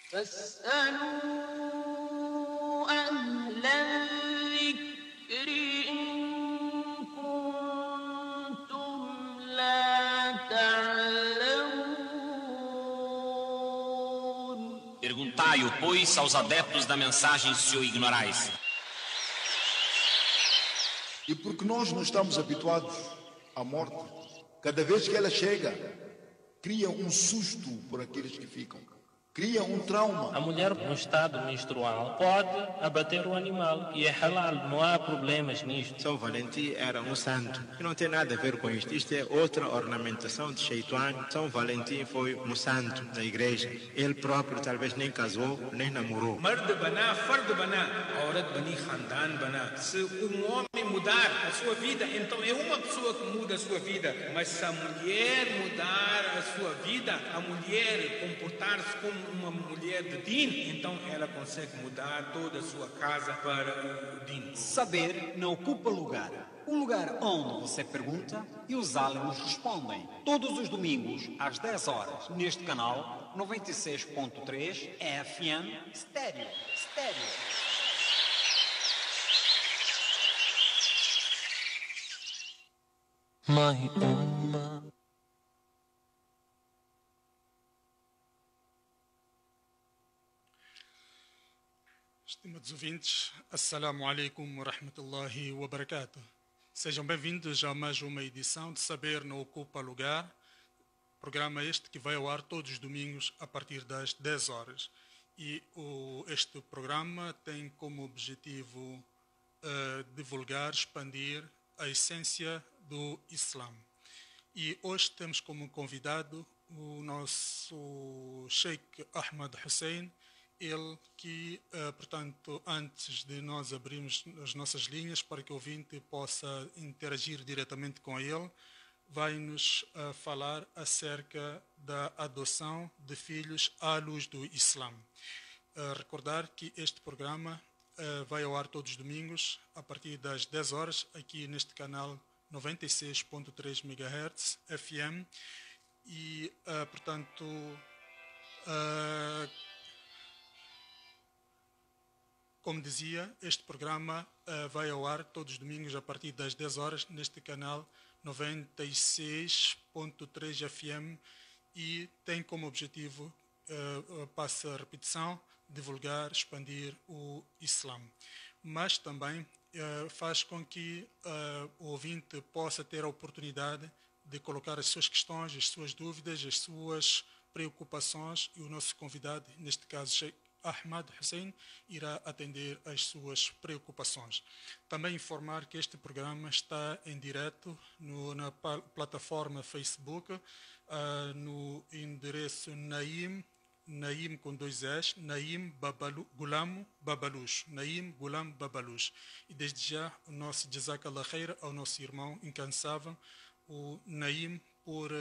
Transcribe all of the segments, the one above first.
فاسألوا أهل الذكر إن كنتم لا تعلمون. Perguntai-o, pois, aos adeptos da mensagem, se o ignorais. E porque nós não estamos habituados à morte, cada vez que ela chega, cria um susto por aqueles que ficam. Cria um trauma. A mulher no estado menstrual pode abater o animal e é halal, não há problemas nisto. São Valentim era um santo e não tem nada a ver com isto. Isto é outra ornamentação de Shaitan. São Valentim foi um santo da igreja. Ele próprio talvez nem casou, nem namorou. Mard bana, fard bana, aurat bani khandan bana. Se homem mudar a sua vida, então é uma pessoa que muda a sua vida. Mas se a mulher mudar a sua vida, a mulher comportar-se como uma mulher de din, então ela consegue mudar toda a sua casa para o din. Saber não ocupa lugar. Um lugar onde você pergunta e os aliens respondem. Todos os domingos, às 10 horas, neste canal 96.3 FM Estéreo. My Ummah. Estimados ouvintes, Assalamu alaikum wa rahmatullahi wa barakatuh. Sejam bem-vindos a mais uma edição de Saber Não Ocupa Lugar, programa este que vai ao ar todos os domingos a partir das 10 horas. E este programa tem como objetivo divulgar, expandir a essência do Islã. E hoje temos como convidado o nosso Sheikh Ahmad Hussein, ele que, portanto, antes de nós abrirmos as nossas linhas para que o ouvinte possa interagir diretamente com ele, vai-nos falar acerca da adoção de filhos à luz do Islã. Recordar que este programa vai ao ar todos os domingos a partir das 10 horas aqui neste canal 96.3 MHz FM e, portanto, como dizia, este programa vai ao ar todos os domingos a partir das 10 horas neste canal 96.3 FM e tem como objetivo, passa a repetição, divulgar, expandir o Islã. Mas também faz com que o ouvinte possa ter a oportunidade de colocar as suas questões, as suas dúvidas, as suas preocupações e o nosso convidado, neste caso Sheikh Ahmad Hussein, irá atender às suas preocupações. Também informar que este programa está em direto na plataforma Facebook, no endereço Naim com 2 S, Naim Gulam Babalush. E desde já o nosso Jazakallah Khair ao nosso irmão incansável, o Naim, por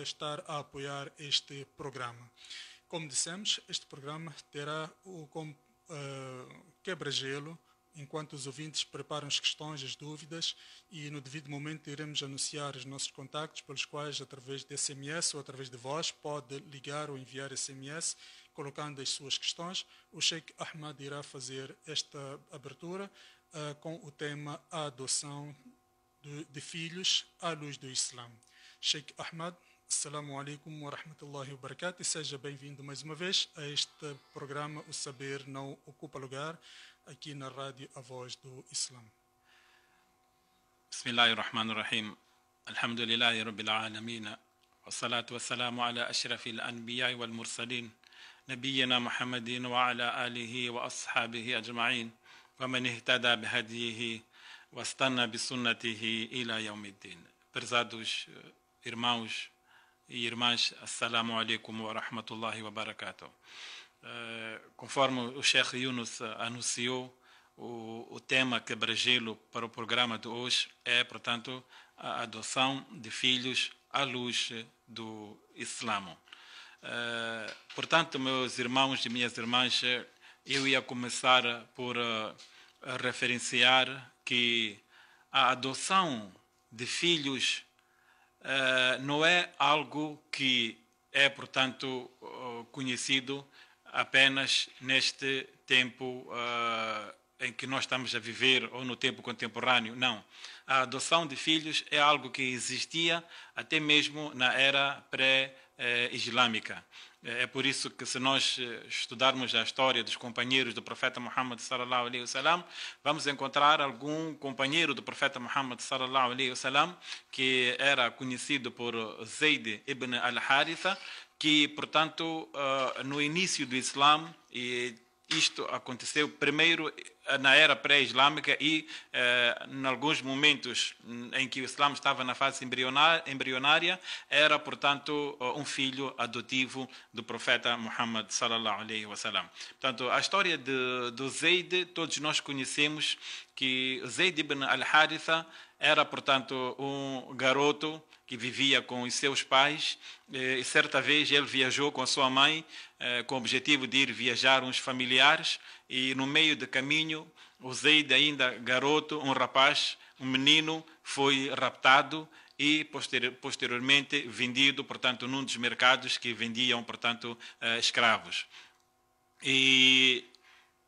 estar a apoiar este programa. Como dissemos, este programa terá como quebra-gelo, enquanto os ouvintes preparam as questões, as dúvidas, e no devido momento iremos anunciar os nossos contactos, pelos quais, através de SMS ou através de voz, pode ligar ou enviar SMS, colocando as suas questões. O Sheikh Ahmad irá fazer esta abertura com o tema a adoção de filhos à luz do Islã. Sheikh Ahmad, Assalamu alaikum wa rahmatullahi wa barakatuh, e seja bem-vindo mais uma vez a este programa O Saber Não Ocupa Lugar, aqui na rádio A Voz do Islã. Bismillahirrahmanirrahim. Alhamdulillahi Rabbil Alameen. Wassalatu wassalamu ala ashrafil anbiya wal mursalin. Nabiyyina Muhammadin wa ala alihi wa ashabihi ajma'in. Wa man ihtada bihadihi wa istanna bisunnatihi ila yawmiddin. Prezados irmãos e irmãs, Assalamu alaikum wa rahmatullahi wa barakatuh. Conforme o Sheikh Yunus anunciou, o tema quebra-gelo para o programa de hoje é, portanto, a adoção de filhos à luz do Islã. Portanto, meus irmãos e minhas irmãs, eu ia começar por referenciar que a adoção de filhos não é algo que é, portanto, conhecido apenas neste tempo em que nós estamos a viver ou no tempo contemporâneo. Não. A adoção de filhos é algo que existia até mesmo na era pré-islâmica. É por isso que, se nós estudarmos a história dos companheiros do profeta Muhammad sallallahu alaihi wasallam, vamos encontrar algum companheiro do profeta Muhammad sallallahu alaihi wasallam que era conhecido por Zayd ibn al-Haritha, que, portanto, no início do Islã, e isto aconteceu primeiro na era pré-islâmica e em alguns momentos em que o Islã estava na fase embrionária, era, portanto, um filho adotivo do profeta Muhammad sallallahu alaihi wasallam. Portanto, a história do Zayd, todos nós conhecemos que Zayd ibn al-Haritha era, portanto, um garoto que vivia com os seus pais, e certa vez ele viajou com a sua mãe com o objetivo de ir viajar uns familiares, e no meio do caminho o Zayd, ainda garoto, um rapaz, um menino, foi raptado e posteriormente vendido, portanto, num dos mercados que vendiam, portanto, escravos. E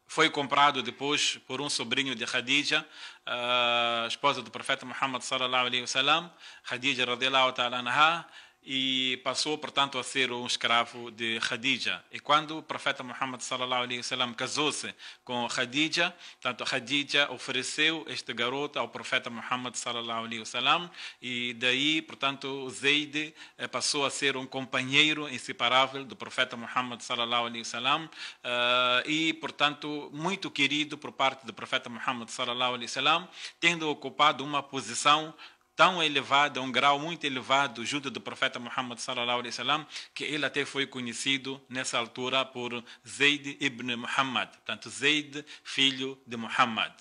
foi comprado depois por um sobrinho de Khadija, a esposa do profeta Muhammad sallallahu alaihi wasallam, Khadija radhiyallahu ta'ala anha, e passou, portanto, a ser um escravo de Khadija. E quando o profeta Muhammad sallallahu alaihi wasallam casou-se com Khadija, portanto, Khadija ofereceu este garoto ao profeta Muhammad sallallahu alaihi wasallam, e daí, portanto, Zayd passou a ser um companheiro inseparável do profeta Muhammad sallallahu alaihi wasallam, e, portanto, muito querido por parte do profeta Muhammad sallallahu alaihi wasallam, tendo ocupado uma posição tão elevada, um grau muito elevado junto do profeta Muhammad sallallahu alaihi wasallam, que ele até foi conhecido nessa altura por Zayd ibn Muhammad, portanto, Zayd, filho de Muhammad.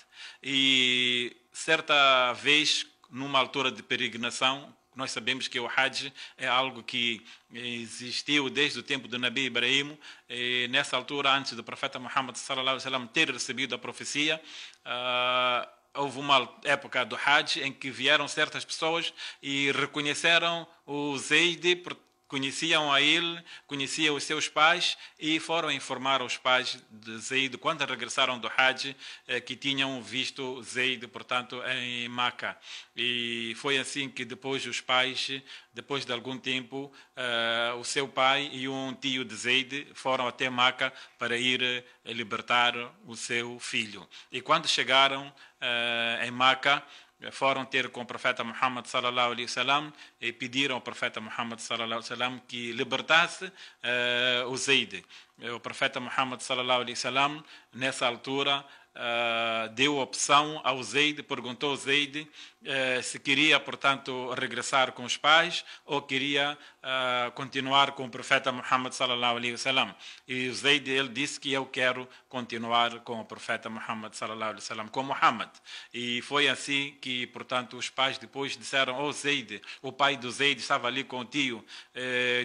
E certa vez, numa altura de peregrinação, nós sabemos que o Hajj é algo que existiu desde o tempo do Nabi Ibrahim, e nessa altura, antes do profeta Muhammad sallallahu alaihi wasallam ter recebido a profecia, houve uma época do Hajj em que vieram certas pessoas e reconheceram o Zayd, conheciam a ele, conheciam os seus pais, e foram informar os pais de Zayd, quando regressaram do Hajj, que tinham visto Zayd, portanto, em Meca. E foi assim que depois os pais, depois de algum tempo, o seu pai e um tio de Zayd foram até Meca para ir libertar o seu filho. E quando chegaram em Meca, foram ter com o profeta Muhammad sallallahu alaihi wasallam e pediram ao profeta Muhammad sallallahu alaihi wasallam que libertasse o Zayd. O profeta Muhammad sallallahu alaihi wasallam, nessa altura, deu opção ao Zayd, perguntou ao Zayd se queria, portanto, regressar com os pais ou queria continuar com o profeta Muhammad sallallahu alaihi wasallam. E o Zayd, ele disse que eu quero continuar com o profeta Muhammad sallallahu alaihi wasallam, com Muhammad. E foi assim que, portanto, os pais depois disseram ao Zayd, o pai do Zayd estava ali com o tio,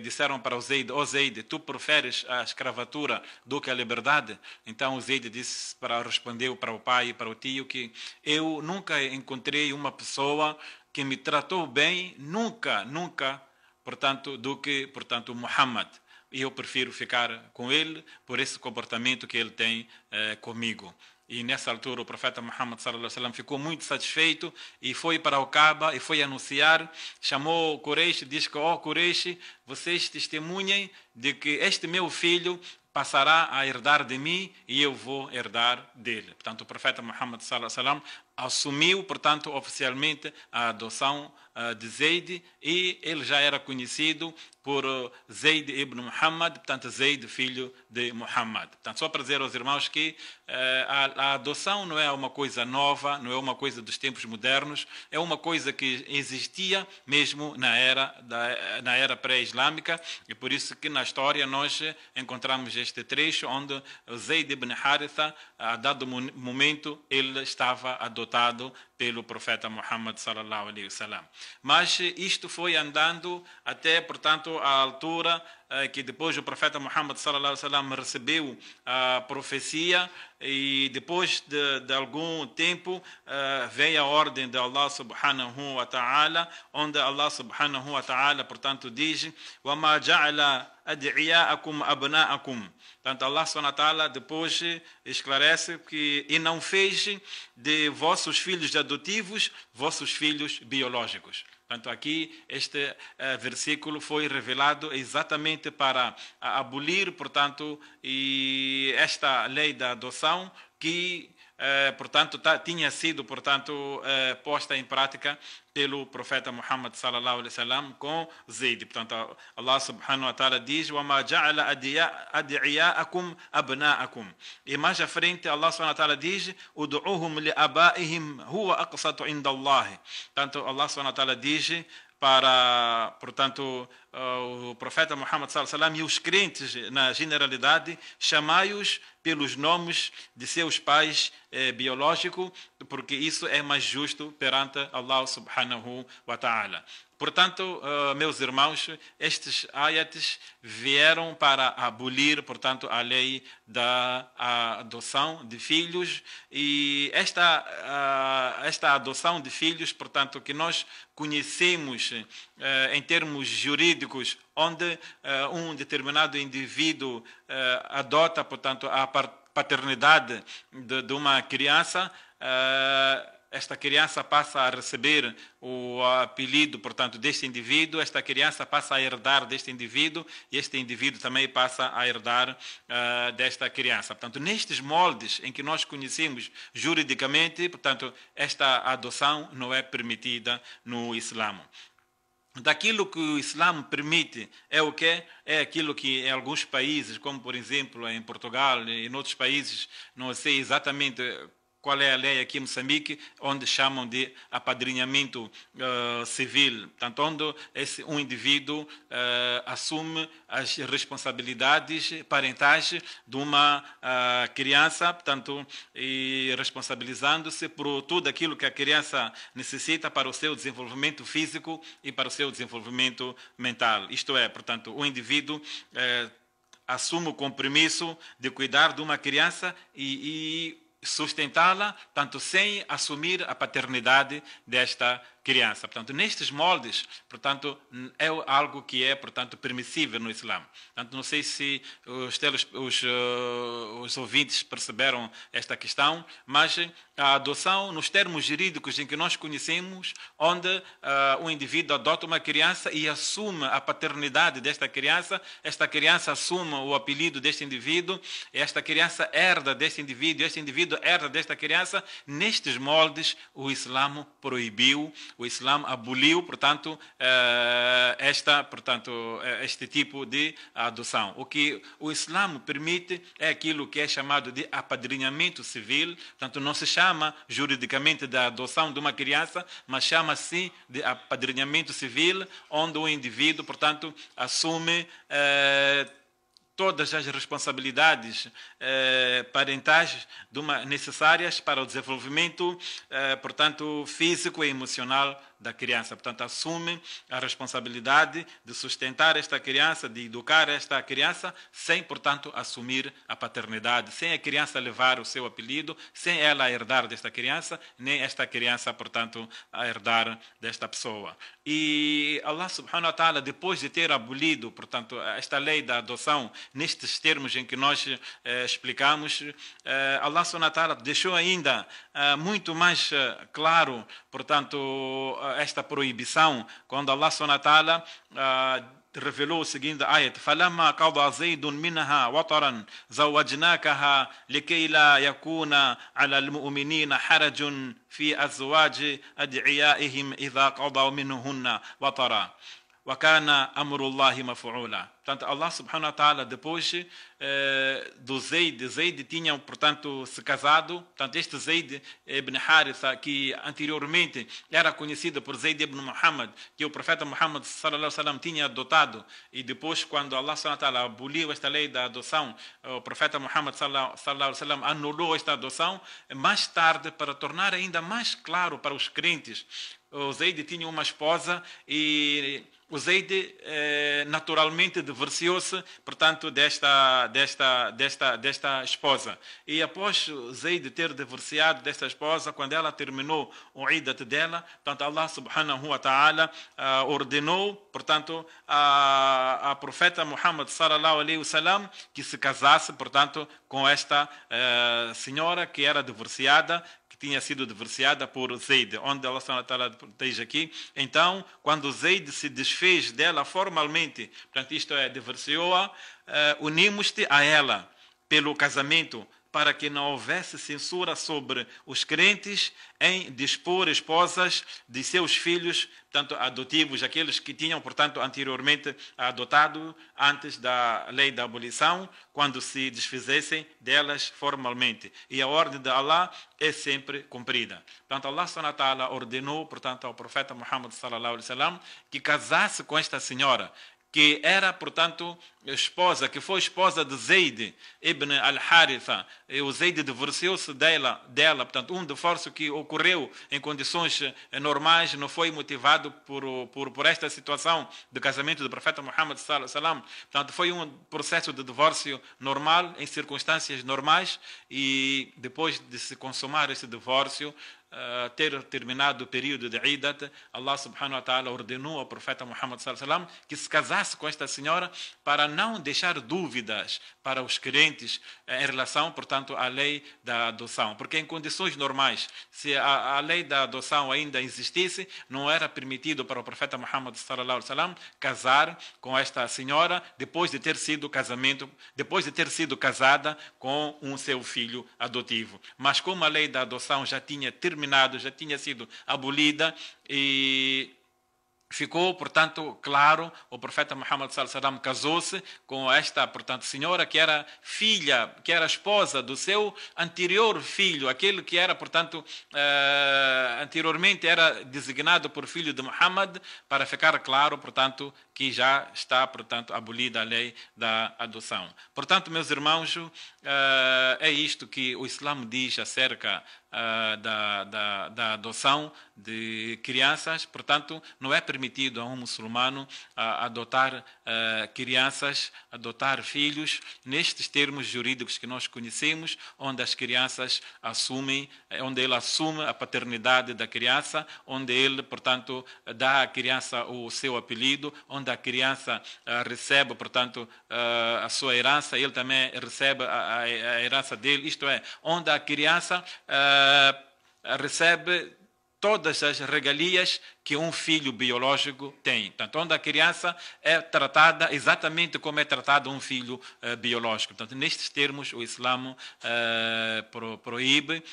disseram para o Zayd: "Ó Zayd, tu preferes a escravatura do que a liberdade?" Então o Zayd disse, respondeu para o pai e para o tio, que eu nunca encontrei uma pessoa que me tratou bem, nunca, portanto, do que, portanto, Muhammad. E eu prefiro ficar com ele por esse comportamento que ele tem comigo. E nessa altura o profeta Muhammad sallallahu alaihi wasallam ficou muito satisfeito e foi para o Kaaba e foi anunciar, chamou o Quraysh, diz que: "Ó Quraysh, vocês testemunhem de que este meu filho passará a herdar de mim e eu vou herdar dele." Portanto, o profeta Muhammad sallallahu alaihi wasallam assumiu, portanto, oficialmente a adoção de Zayd, e ele já era conhecido por Zayd ibn Muhammad, portanto, Zayd, filho de Muhammad. Portanto, só para dizer aos irmãos que a adoção não é uma coisa nova, não é uma coisa dos tempos modernos, é uma coisa que existia mesmo na era pré-islâmica, e por isso que na história nós encontramos este trecho onde Zayd ibn Haritha, a dado momento, ele estava adotado pelo profeta Muhammad sallallahu alaihi wasallam. Mas isto foi andando até, portanto, a altura que depois o profeta Muhammad sallallahu alaihi wasallam recebeu a profecia e depois de algum tempo veio a ordem de Allah subhanahu wa ta'ala, onde Allah subhanahu wa ta'ala, portanto, diz: وَمَا جَعَلَ أَدْعِيَاءَكُمْ أَبْنَاءَكُمْ. Portanto, Allah subhanahu wa ta'ala depois esclarece que e não fez de vossos filhos adotivos vossos filhos biológicos. Portanto, aqui este versículo foi revelado exatamente para abolir, portanto, e esta lei da adoção que, portanto, tinha sido, portanto, posta em prática pelo profeta Muhammad sallallahu alaihi wasallam com Zayd. Portanto, Allah subhanahu wa ta'ala diz: وَمَا جَعَلَ أَدْعِيَاءَكُمْ أَبْنَاءَكُمْ. E mais à frente, Allah subhanahu wa ta'ala diz: udu'uhum li'abaihim huwa aqsatu inda Allah. Portanto, Allah subhanahu wa ta'ala diz para, portanto, o profeta Muhammad sallallahu alaihi wasallam e os crentes na generalidade, chamai-os pelos nomes de seus pais biológicos, porque isso é mais justo perante Allah subhanahu wa ta'ala. Portanto, meus irmãos, estes ayats vieram para abolir, portanto, a lei da adoção de filhos, e esta adoção de filhos, portanto, que nós conhecemos em termos jurídicos, onde um determinado indivíduo adota, portanto, a paternidade de uma criança, esta criança passa a receber o apelido, portanto, deste indivíduo, esta criança passa a herdar deste indivíduo e este indivíduo também passa a herdar desta criança. Portanto, nestes moldes em que nós conhecemos juridicamente, portanto, esta adoção não é permitida no Islã. Daquilo que o Islã permite é o quê? É aquilo que em alguns países, como por exemplo em Portugal e em outros países, não sei exatamente qual é a lei aqui em Moçambique, onde chamam de apadrinhamento civil. Portanto, onde um indivíduo assume as responsabilidades parentais de uma criança, portanto, e responsabilizando-se por tudo aquilo que a criança necessita para o seu desenvolvimento físico e para o seu desenvolvimento mental. Isto é, portanto, o indivíduo assume o compromisso de cuidar de uma criança e sustentá-la, tanto sem assumir a paternidade desta criança. Portanto, nestes moldes, portanto, é algo que é, portanto, permissível no Islã. Portanto, não sei se os ouvintes perceberam esta questão, mas a adoção, nos termos jurídicos em que nós conhecemos, onde o indivíduo adota uma criança e assume a paternidade desta criança, esta criança assume o apelido deste indivíduo, esta criança herda deste indivíduo, este indivíduo herda desta criança, nestes moldes o Islã proibiu, o Islã aboliu, portanto, este tipo de adoção. O que o Islã permite é aquilo que é chamado de apadrinhamento civil, portanto, não se chama juridicamente de adoção de uma criança, mas chama-se de apadrinhamento civil, onde o indivíduo, portanto, assume todas as responsabilidades parentais necessárias para o desenvolvimento, portanto, físico e emocional da criança. Portanto, assume a responsabilidade de sustentar esta criança, de educar esta criança, sem, portanto, assumir a paternidade, sem a criança levar o seu apelido, sem ela herdar desta criança, nem esta criança, portanto, a herdar desta pessoa. E Allah subhanahu wa ta'ala, depois de ter abolido, portanto, esta lei da adoção, nestes termos em que nós explicamos, Allah subhanahu wa ta'ala deixou ainda muito mais claro, portanto, esta proibição, quando Allah subhanahu wa ta'ala revelou o seguinte ayat: فَلَمَّا قَضَى زَيْدٌ مِنْهَا وَطَرًا زَوَّجْنَاكَهَا لِكَيْ لَا يَكُونَ عَلَى الْمُؤْمِنِينَ حَرَجٌ في أزواج أدعيائهم إذا قضوا منهن وطرا وكان أمر الله مفعولا. Portanto, Allah subhanahu wa ta'ala, depois do Zayd tinha, portanto, se casado. Portanto, este Zayd ibn Haritha, que anteriormente era conhecido por Zayd ibn Muhammad, que o profeta Muhammad sallallahu alaihi wasallam tinha adotado, e depois, quando Allah subhanahu wa ta'ala aboliu esta lei da adoção, o profeta Muhammad sallallahu alaihi wasallam anulou esta adoção. Mais tarde, para tornar ainda mais claro para os crentes, o Zayd tinha uma esposa e o Zayd naturalmente divorciou-se, portanto, desta esposa. E após o Zayd ter divorciado desta esposa, quando ela terminou o iddat dela, portanto, Allah subhanahu wa ta'ala ordenou, portanto, a profeta Muhammad sallallahu alaihi wasallam que se casasse, portanto, com esta senhora que era divorciada, tinha sido divorciada por Zayd, onde Allah esteja aqui. Então, quando Zayd se desfez dela formalmente, portanto, isto é, divorciou-a, unimos-te a ela pelo casamento, para que não houvesse censura sobre os crentes em dispor esposas de seus filhos, portanto, adotivos, aqueles que tinham, portanto, anteriormente adotado antes da lei da abolição, quando se desfizessem delas formalmente. E a ordem de Allah é sempre cumprida. Portanto, Allah subhanahu wa ta'ala ordenou, portanto, ao profeta Muhammad sallallahu alaihi wasallam que casasse com esta senhora, que era, portanto, esposa, que foi esposa de Zayd ibn al-Haritha. E o Zayd divorciou-se dela, portanto, um divórcio que ocorreu em condições normais, não foi motivado por esta situação de casamento do profeta Muhammad sallallahu alaihi wasallam. Portanto, foi um processo de divórcio normal, em circunstâncias normais, e depois de se consumar esse divórcio, ter terminado o período de iddat, Allah subhanahu wa ta'ala ordenou ao profeta Muhammad sallallahu alaihi wasallam que se casasse com esta senhora para não deixar dúvidas para os crentes em relação, portanto, à lei da adoção. Porque em condições normais, se a lei da adoção ainda existisse, não era permitido para o profeta Muhammad sallallahu alaihi wasallam casar com esta senhora depois de ter sido casada com um seu filho adotivo. Mas como a lei da adoção já tinha terminado, já tinha sido abolida, e ficou, portanto, claro, o profeta Muhammad sallallahu alaihi wasallam casou-se com esta, portanto, senhora que era filha, que era esposa do seu anterior filho, aquele que era, portanto, anteriormente era designado por filho de Muhammad, para ficar claro, portanto, que já está, portanto, abolida a lei da adoção. Portanto, meus irmãos, é isto que o Islã diz acerca da adoção de crianças. Portanto, não é permitido a um muçulmano adotar crianças, adotar filhos, nestes termos jurídicos que nós conhecemos, onde as crianças assumem, onde ele assume a paternidade da criança, onde ele, portanto, dá à criança o seu apelido, onde a criança recebe, portanto, a sua herança, ele também recebe a herança dele, isto é, onde a criança recebe todas as regalias que um filho biológico tem. Portanto, onde a criança é tratada exatamente como é tratado um filho biológico. Portanto, nestes termos, o Islã proíbe,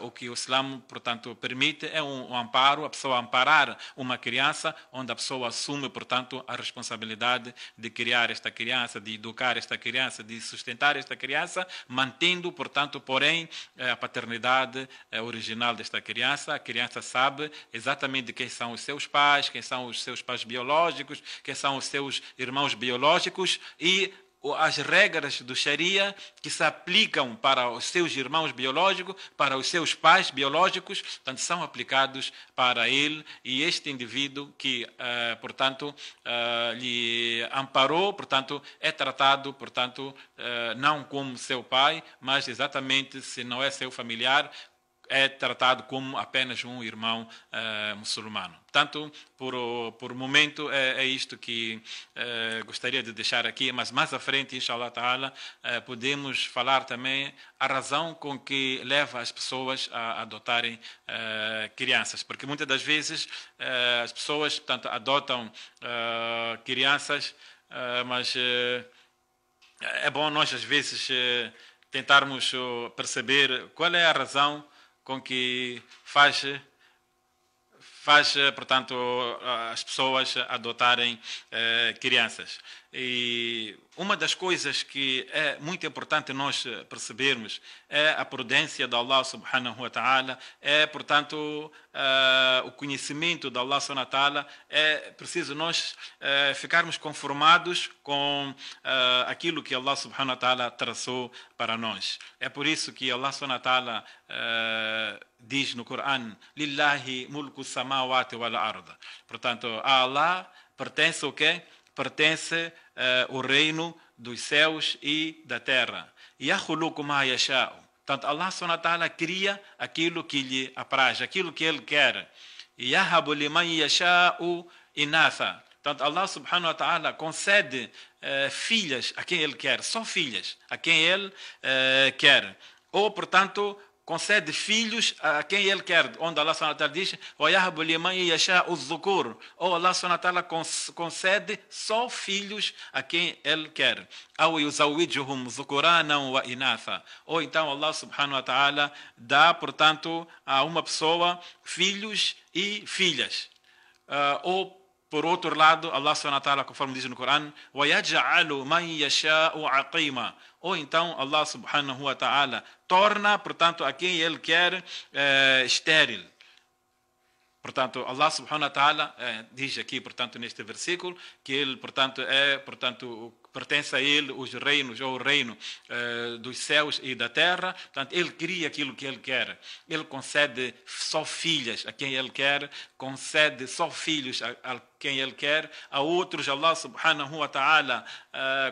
o que o Islã, portanto, permite é um amparo, a pessoa amparar uma criança, onde a pessoa assume, portanto, a responsabilidade de criar esta criança, de educar esta criança, de sustentar esta criança, mantendo, portanto, porém, a paternidade original desta criança. A criança sabe exatamente quem são os seus pais, quem são os seus pais biológicos, quem são os seus irmãos biológicos, e as regras do Sharia que se aplicam para os seus irmãos biológicos, para os seus pais biológicos, portanto, são aplicados para ele, e este indivíduo que, portanto, lhe amparou, portanto, é tratado, portanto, não como seu pai, mas exatamente, se não é seu familiar, é tratado como apenas um irmão muçulmano. Portanto, por momento, é isto que gostaria de deixar aqui, mas mais à frente, inshallah ta'ala, podemos falar também a razão com que leva as pessoas a adotarem crianças, porque muitas das vezes as pessoas, portanto, adotam crianças, mas é bom nós, às vezes, tentarmos perceber qual é a razão com que faz, portanto, as pessoas adotarem crianças. E uma das coisas que é muito importante nós percebermos é a prudência de Allah subhanahu wa ta'ala, é, portanto, o conhecimento de Allah subhanahu wa ta'ala. É preciso nós ficarmos conformados com aquilo que Allah subhanahu wa ta'ala traçou para nós. É por isso que Allah subhanahu wa ta'ala diz no Corão: Lillahi mulku samawati wal ard. Portanto, a Allah pertence o quê? Pertence o reino dos céus e da terra. Yakhluqu ma yasha'u. Portanto, Allah subhanahu wa ta'ala cria aquilo que lhe apraz, aquilo que ele quer. Yahabu liman yasha'u inatha. Portanto, Allah subhanahu wa ta'ala concede filhas a quem ele quer, só filhas a quem ele quer. Ou, portanto, concede filhos a quem ele quer, onde Allah subhanahu wa ta'ala diz وَيَهَبُ لِمَنْ يَشَاءُ الذُّكُورُ. Ou Allah subhanahu wa ta'ala concede só filhos a quem ele quer. أَوْ يُزَوِّجُهُمْ ذُكُرَانًا وَإِنَاثًا. Ou então Allah subhanahu wa ta'ala dá, portanto, a uma pessoa filhos e filhas. Ou por outro lado, Allah subhanahu wa ta'ala, conforme diz no Corão, وَيَجْعَلُ مَنْ يَشَاءُ عَقِيمًا. Ou então Allah subhanahu wa ta'ala torna, portanto, a quem ele quer estéril. Portanto, Allah subhanahu wa ta'ala diz aqui, portanto, neste versículo, que ele, portanto, pertence a ele os reinos, ou o reino dos céus e da terra. Portanto, ele cria aquilo que ele quer. Ele concede só filhas a quem ele quer, concede só filhos a quem ele quer. A outros, Allah subhanahu wa ta'ala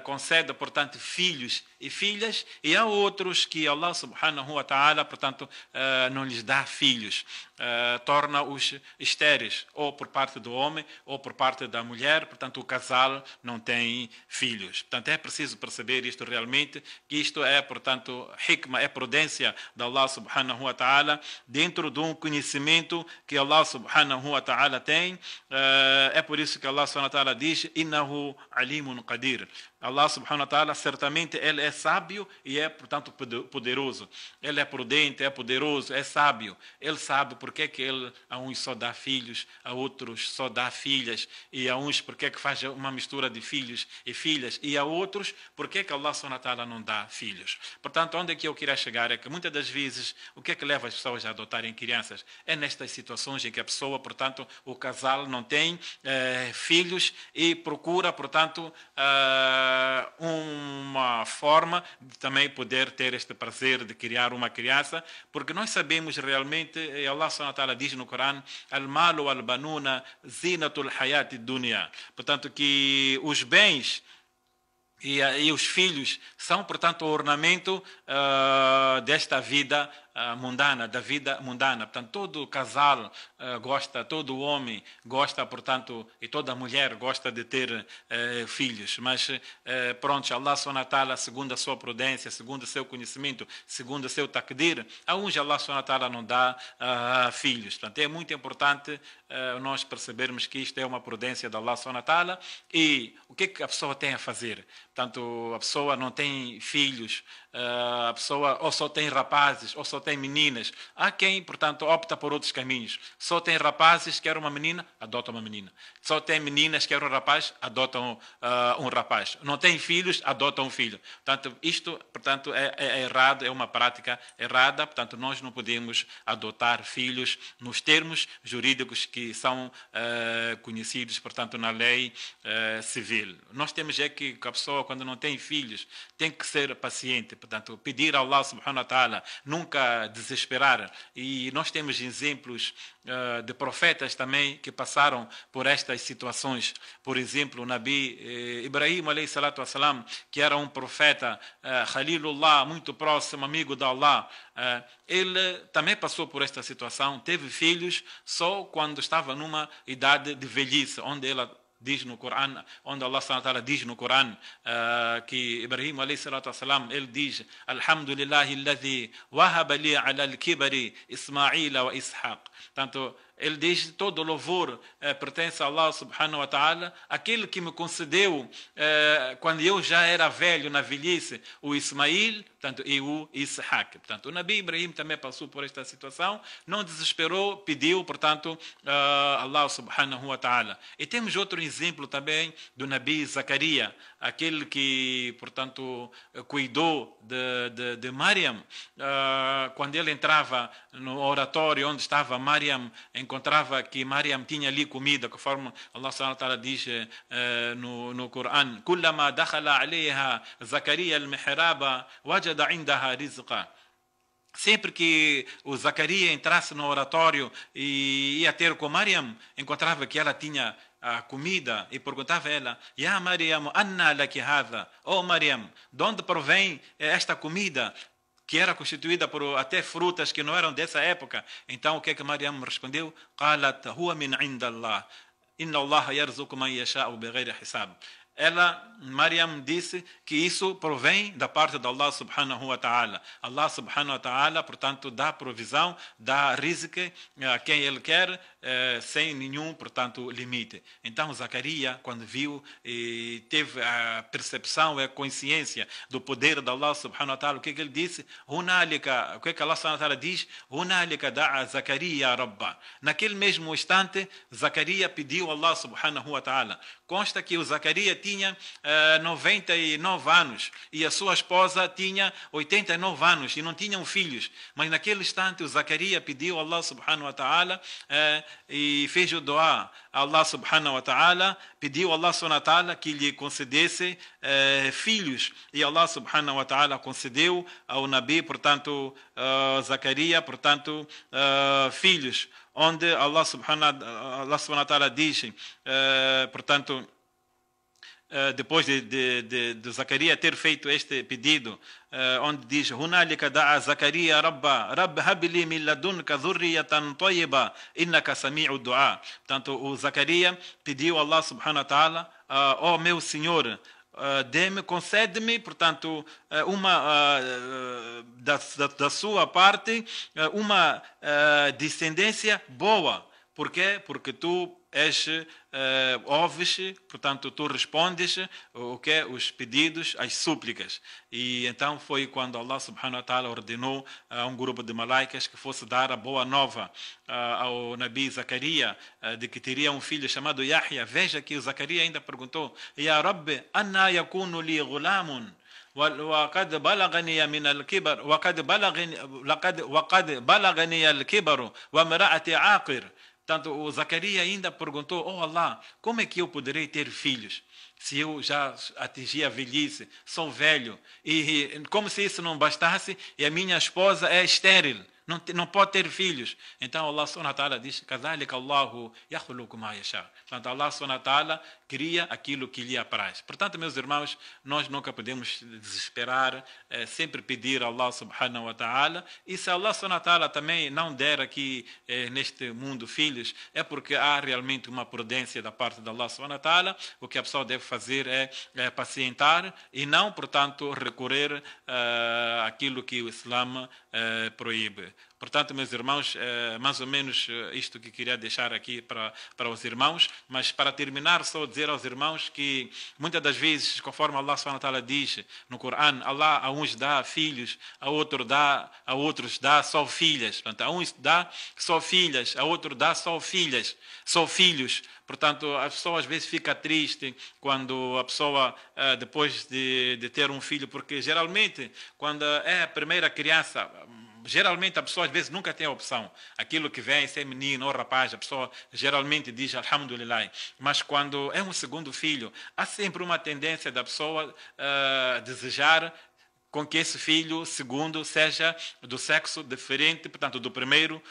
concede, portanto, filhos e filhas. E há outros que Allah subhanahu wa ta'ala, portanto, não lhes dá filhos. Torna-os estéreis, ou por parte do homem, ou por parte da mulher. Portanto, o casal não tem filhos. Portanto, é preciso perceber isto realmente, que isto é, portanto, hikmah, é prudência de Allah subhanahu wa ta'ala, dentro de um conhecimento que Allah subhanahu wa ta'ala tem. É por isso que Allah subhanahu wa ta'ala diz Innahu alimun qadir. Allah subhanahu wa ta'ala, certamente ele é sábio e é, portanto, poderoso. Ele é prudente, é poderoso, é sábio. Ele sabe porque que ele a uns só dá filhos, a outros só dá filhas, e a uns porque que faz uma mistura de filhos e filhas, e a outros porque que Allah subhanahu wa ta'ala não dá filhos. Portanto, onde é que eu queria chegar é que muitas das vezes o que é que leva as pessoas a adotarem crianças? É nestas situações em que a pessoa, portanto, o casal não tem filhos e procura, portanto, uma forma de também poder ter este prazer de criar uma criança, porque nós sabemos realmente, e Allah subhanahu wa ta'ala diz no Corão, al-malu wal-banuna zinatul hayati dunya. Portanto, que os bens e os filhos são, portanto, o ornamento desta vida mundana, da vida mundana. Portanto, todo casal gosta, todo homem gosta, portanto, e toda mulher gosta de ter filhos. Mas, pronto, Allah subhanahu wa ta'ala, segundo a sua prudência, segundo o seu conhecimento, segundo o seu takdir, a uns Allah subhanahu wa ta'ala não dá filhos. Portanto, é muito importante nós percebermos que isto é uma prudência de Allah subhanahu wa ta'ala. E o que é que a pessoa tem a fazer? Portanto, a pessoa não tem filhos, a pessoa ou só tem rapazes ou só tem meninas. Há quem, portanto, opta por outros caminhos. Só tem rapazes, quer uma menina, adota uma menina. Só tem meninas, quer um rapaz, adotam um rapaz. Não tem filhos, adotam um filho. Portanto, isto, portanto, é errado, é uma prática errada. Portanto, nós não podemos adotar filhos nos termos jurídicos que são conhecidos, portanto, na lei civil. Nós temos que a pessoa, quando não tem filhos, tem que ser paciente. Portanto, pedir a Allah subhanahu wa ta'ala, nunca desesperar. E nós temos exemplos de profetas também que passaram por estas situações. Por exemplo, o Nabi Ibrahim alayhi salatu wassalam, que era um profeta Khalilullah, muito próximo, amigo de Allah, ele também passou por esta situação, teve filhos só quando estava numa idade de velhice, onde ela diz no Corão, onde Allah subhanahu wa ta'ala diz no Corão que Ibrahim alayhi salatu wassalam, ele diz Alhamdulillahi alladhi wahaba li ala al-kibari Ismaila wa Ishaq. Portanto, ele diz, todo louvor pertence a Allah subhanahu wa ta'ala, aquele que me concedeu, quando eu já era velho, na velhice, o Ismail, portanto, e o Ishaq. Portanto, o Nabi Ibrahim também passou por esta situação, não desesperou, pediu, portanto, Allah subhanahu wa ta'ala. E temos outro exemplo também do Nabi Zacarias, aquele que, portanto, cuidou de Maryam, quando ele entrava no oratório onde estava Maryam, encontrava que Maryam tinha ali comida, conforme Allah subhanahu wa ta'ala diz no Corão, kullama dakhala alayha Zacarias al-mihraba wajada indaha rizqa. Sempre que o Zacarias entrasse no oratório e ia ter com Maryam, encontrava que ela tinha a comida e perguntava a ela: Ya Maryam, anna laki hadha? Oh Maryam, de onde provém esta comida? Que era constituída por até frutas que não eram dessa época. Então o que é que Maryam respondeu? Qalat huwa min indallah. Inna Allah yarzuqu man yasha'u bighayri hisab. Ela, Maryam, disse que isso provém da parte de Allah subhanahu wa ta'ala. Allah subhanahu wa ta'ala, portanto, dá provisão, dá rizq a quem Ele quer, sem nenhum, portanto, limite. Então, Zacarias, quando viu e teve a percepção e a consciência do poder de Allah subhanahu wa ta'ala, o que ele disse? Hunalika, o que Allah subhanahu wa ta'ala diz? Hunalika da'a Zacarias Rabba. Naquele mesmo instante, Zacarias pediu a Allah subhanahu wa ta'ala. Consta que o Zacarias tinha 99 anos e a sua esposa tinha 89 anos e não tinham filhos. Mas naquele instante o Zacarias pediu a Allah subhanahu wa ta'ala e fez o doa a Allah subhanahu wa ta'ala, pediu a Allah subhanahu wa ta'ala que lhe concedesse filhos. E Allah subhanahu wa ta'ala concedeu ao Nabi, portanto, Zacarias, portanto, filhos. Onde Allah subhanahu wa ta'ala diz, portanto, depois de Zacarias ter feito este pedido, onde diz: Hunalika da'a Zacarias Rabba, Rabb habli min ladunka dhurriyatan tayyiba, innaka sami'u du'a. Portanto, o Zacarias pediu a Allah subhanahu wa ta'ala: ó meu Senhor, concede-me, portanto, uma da sua parte, uma descendência boa. Por quê? Porque tu ouves, portanto, tu respondes os pedidos, as súplicas. E então foi quando Allah subhanahu wa ta'ala ordenou a um grupo de malaicas que fosse dar a boa nova ao Nabi Zacarias de que teria um filho chamado Yahya. Veja que o Zacarias ainda perguntou: Ya Rabbi, anna yakunu li ghulamun وقد بلغني من الكبر وقد بلغني الكبر وامرأتي عاقر. Portanto, o Zacarias ainda perguntou: oh Allah, como é que eu poderei ter filhos se eu já atingi a velhice, sou velho? E como se isso não bastasse, e a minha esposa é estéril, não pode ter filhos. Então Allah subhanahu wa ta'ala diz: كَذَلِكَ اللَّهُ يَخْلُقُ مَا يَشَاءُ. Portanto, Allah subhanahu wa ta'ala cria aquilo que lhe apraz. Portanto, meus irmãos, nós nunca podemos desesperar, sempre pedir a Allah subhanahu wa ta'ala. E se Allah subhanahu wa ta'ala também não der aqui neste mundo filhos, é porque há realmente uma prudência da parte de Allah subhanahu wa ta'ala. O que a pessoa deve fazer é pacientar e não, portanto, recorrer àquilo que o Islã proíbe. Portanto, meus irmãos, mais ou menos isto que queria deixar aqui para os irmãos. Mas para terminar, só dizer aos irmãos que muitas das vezes, conforme Allah subhanahu wa ta'ala diz no Corão, Allah a uns dá filhos, a outros dá só filhas. Portanto, a uns dá só filhas, a outros dá só filhas, só filhos. Portanto, a pessoa às vezes fica triste quando a pessoa, depois de ter um filho, porque geralmente, quando é a primeira criança, geralmente a pessoa às vezes nunca tem a opção. Aquilo que vem, se é menino ou rapaz, a pessoa geralmente diz Alhamdulillah. Mas quando é um segundo filho, há sempre uma tendência da pessoa desejar com que esse filho segundo seja do sexo diferente, portanto, do primeiro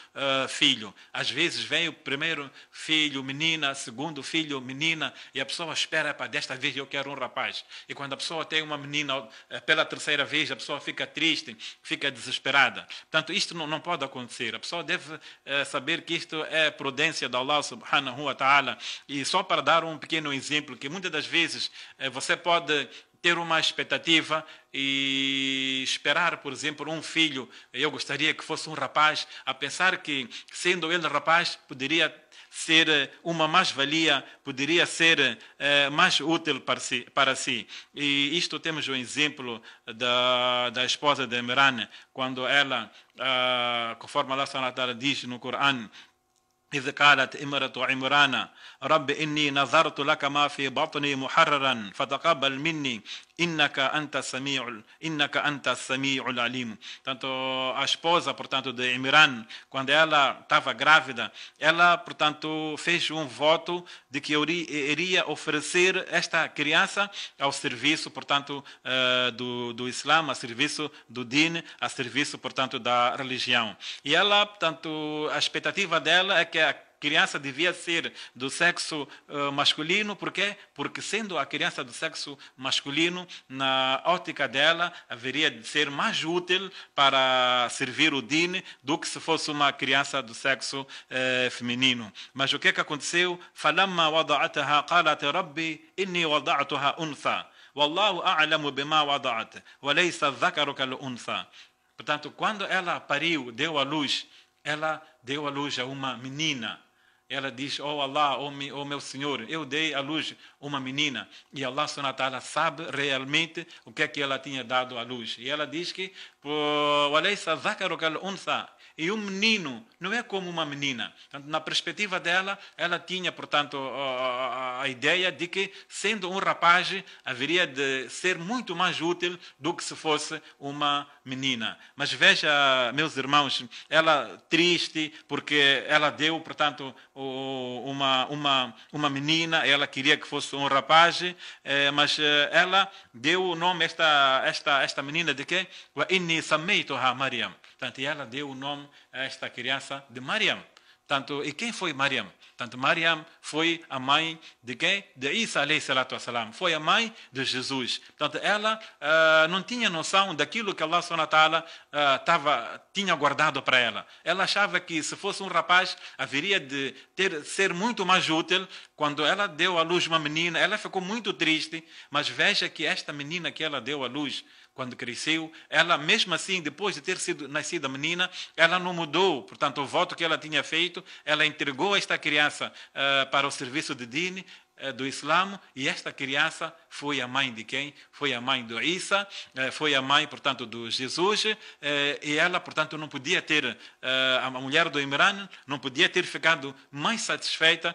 filho. Às vezes vem o primeiro filho menina, segundo filho menina, e a pessoa espera: desta vez eu quero um rapaz. E quando a pessoa tem uma menina pela terceira vez, a pessoa fica triste, fica desesperada. Portanto, isto não pode acontecer. A pessoa deve saber que isto é prudência de Allah subhanahu wa ta'ala. E só para dar um pequeno exemplo, que muitas das vezes você pode ter uma expectativa e esperar, por exemplo, um filho. Eu gostaria que fosse um rapaz, a pensar que, sendo ele rapaz, poderia ser uma mais-valia, poderia ser mais útil para si. E isto temos o exemplo da esposa de Imran, quando ela, conforme Allah subhanahu wa ta'ala diz no Corão: إذ قالت امرأة عمران رب إني نظرت لك ما في بطني محررا فتقبل مني إنك أنت السميع العليم. Portanto, a esposa, portanto, de Imran, quando ela estava grávida, ela, portanto, fez um voto de que iria oferecer esta criança ao serviço, portanto, do Islã, a serviço do Din, a serviço, portanto, da religião. E ela, portanto, a expectativa dela é que criança devia ser do sexo masculino. Por quê? Porque sendo a criança do sexo masculino, na ótica dela, haveria de ser mais útil para servir o din do que se fosse uma criança do sexo feminino. Mas o que aconteceu? فَلَمَّا وَضَعَتَهَا قَالَتْ رَبِّي إِنِّي وَضَعْتُهَا أُنْثَى وَاللَّهُ أَعْلَمُ بِمَا وَضَعَتْ وَلَيْسَ الذَّكَرُ كَالْأُنْثَى. Portanto, quando ela pariu, deu à luz, ela deu à luz a uma menina. Ela diz: oh Allah, oh meu Senhor, eu dei à luz uma menina. E Allah subhanahu wa ta'ala sabe realmente o que é que ela tinha dado à luz. E ela diz que e um menino não é como uma menina. Portanto, na perspectiva dela, ela tinha, portanto, a ideia de que, sendo um rapaz, haveria de ser muito mais útil do que se fosse uma menina. Mas veja, meus irmãos, ela triste porque ela deu, portanto, uma menina, ela queria que fosse um rapaz, mas ela deu o nome esta menina de quê? Wa inni sammaytuha Maryam. Portanto, ela deu o nome a esta criança de Maryam. Tanto, e quem foi Maryam? Tanto Maryam foi a mãe de quem? De Isa alayhi salatu wassalam. Foi a mãe de Jesus. Portanto, ela não tinha noção daquilo que Allah subhanahu wa ta'ala tinha guardado para ela. Ela achava que se fosse um rapaz, haveria de ser muito mais útil. Quando ela deu à luz uma menina, ela ficou muito triste. Mas veja que esta menina que ela deu à luz, quando cresceu, ela mesmo assim, depois de ter nascido a menina, ela não mudou, portanto, o voto que ela tinha feito, ela entregou esta criança para o serviço de din, do Islã, e esta criança foi a mãe de quem? Foi a mãe do Isa, foi a mãe, portanto, do Jesus, e ela, portanto, não podia ter, a mulher do Imran, não podia ter ficado mais satisfeita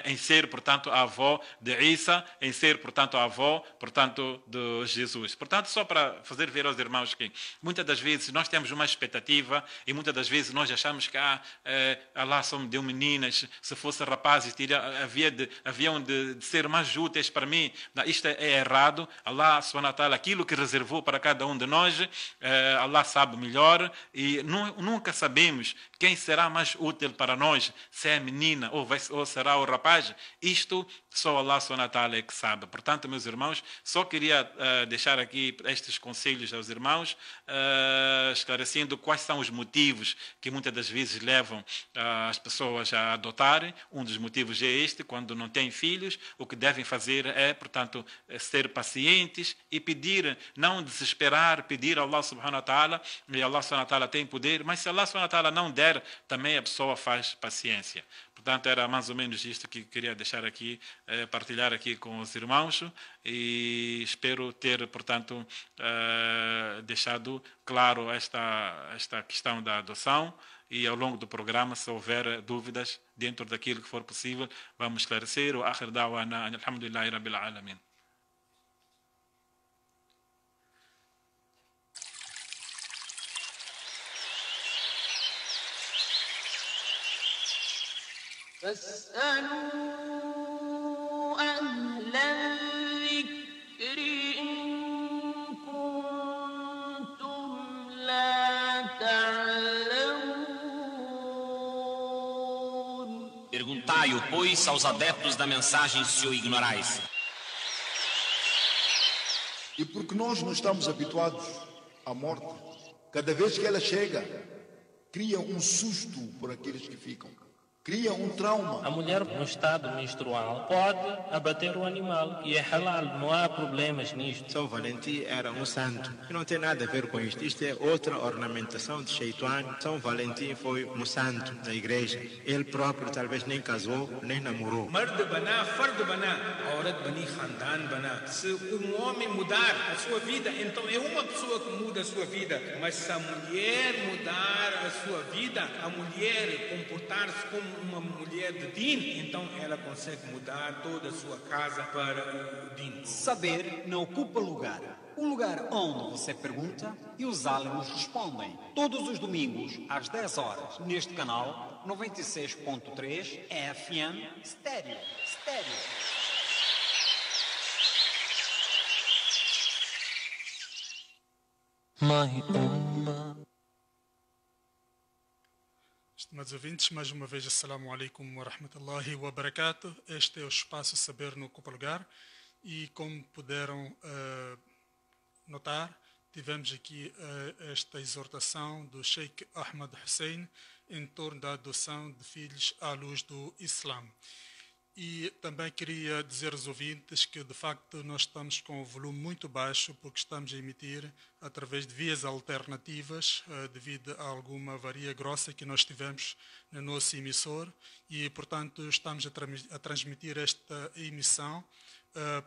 em ser, portanto, a avó de Isa, em ser, portanto, a avó, portanto, de Jesus. Portanto, só para fazer ver aos irmãos que muitas das vezes nós temos uma expectativa e muitas das vezes nós achamos que Allah só me deu meninas, se fosse rapazes, haviam de ser mais úteis para mim. Isto é errado. Allah subhanahu wa ta'ala, aquilo que reservou para cada um de nós, Allah sabe melhor, e nunca sabemos quem será mais útil para nós, se é a menina ou será o rapaz. Isto só Allah subhanahu wa ta'ala é que sabe. Portanto, meus irmãos, só queria deixar aqui estes conselhos aos irmãos, esclarecendo quais são os motivos que muitas das vezes levam as pessoas a adotarem. Um dos motivos é este: quando não têm filhos, o que devem fazer é, portanto, ser pacientes e pedir, não desesperar, pedir a Allah subhanahu wa ta'ala, e Allah subhanahu wa ta'ala tem poder, mas se Allah subhanahu wa ta'ala não der, também a pessoa faz paciência. Portanto, era mais ou menos isto que queria deixar aqui, partilhar aqui com os irmãos, e espero ter, portanto, deixado claro esta questão da adoção. E ao longo do programa, se houver dúvidas dentro daquilo que for possível, vamos esclarecer. O akhir da'wana alhamdulillahi rabbil alamin. فاسألوا أهل الذكر إن كنتم لا تعلمون. Perguntai-o, pois, aos adeptos da mensagem, se o ignorais. E porque nós não estamos habituados à morte, cada vez que ela chega, cria um susto por aqueles que ficam. Cria um trauma. A mulher no estado menstrual pode abater o animal e é halal, não há problemas nisto. São Valentim era um santo e não tem nada a ver com isto. Isto é outra ornamentação de Shaitan. São Valentim foi um santo da igreja. Ele próprio talvez nem casou, nem namorou. Mard bana, fard bana, aurat bani, khandan bana. Se homem mudar a sua vida, então é uma pessoa que muda a sua vida. Mas se a mulher mudar a sua vida, a mulher comportar-se como uma mulher de din, então ela consegue mudar toda a sua casa para o din. Saber não ocupa lugar. Um lugar onde você pergunta e os aliens respondem. Todos os domingos, às 10 horas, neste canal 96.3 FM Estéreo. Estimados ouvintes, mais uma vez, assalamu alaikum wa rahmatullahi wa barakatuh. Este é o espaço Saber no Ocupa Lugar e, como puderam notar, tivemos aqui esta exortação do Sheikh Ahmed Hussein em torno da adoção de filhos à luz do Islã. E também queria dizer aos ouvintes que, de facto, nós estamos com o volume muito baixo porque estamos a emitir através de vias alternativas devido a alguma avaria grossa que nós tivemos no nosso emissor e, portanto, estamos a transmitir esta emissão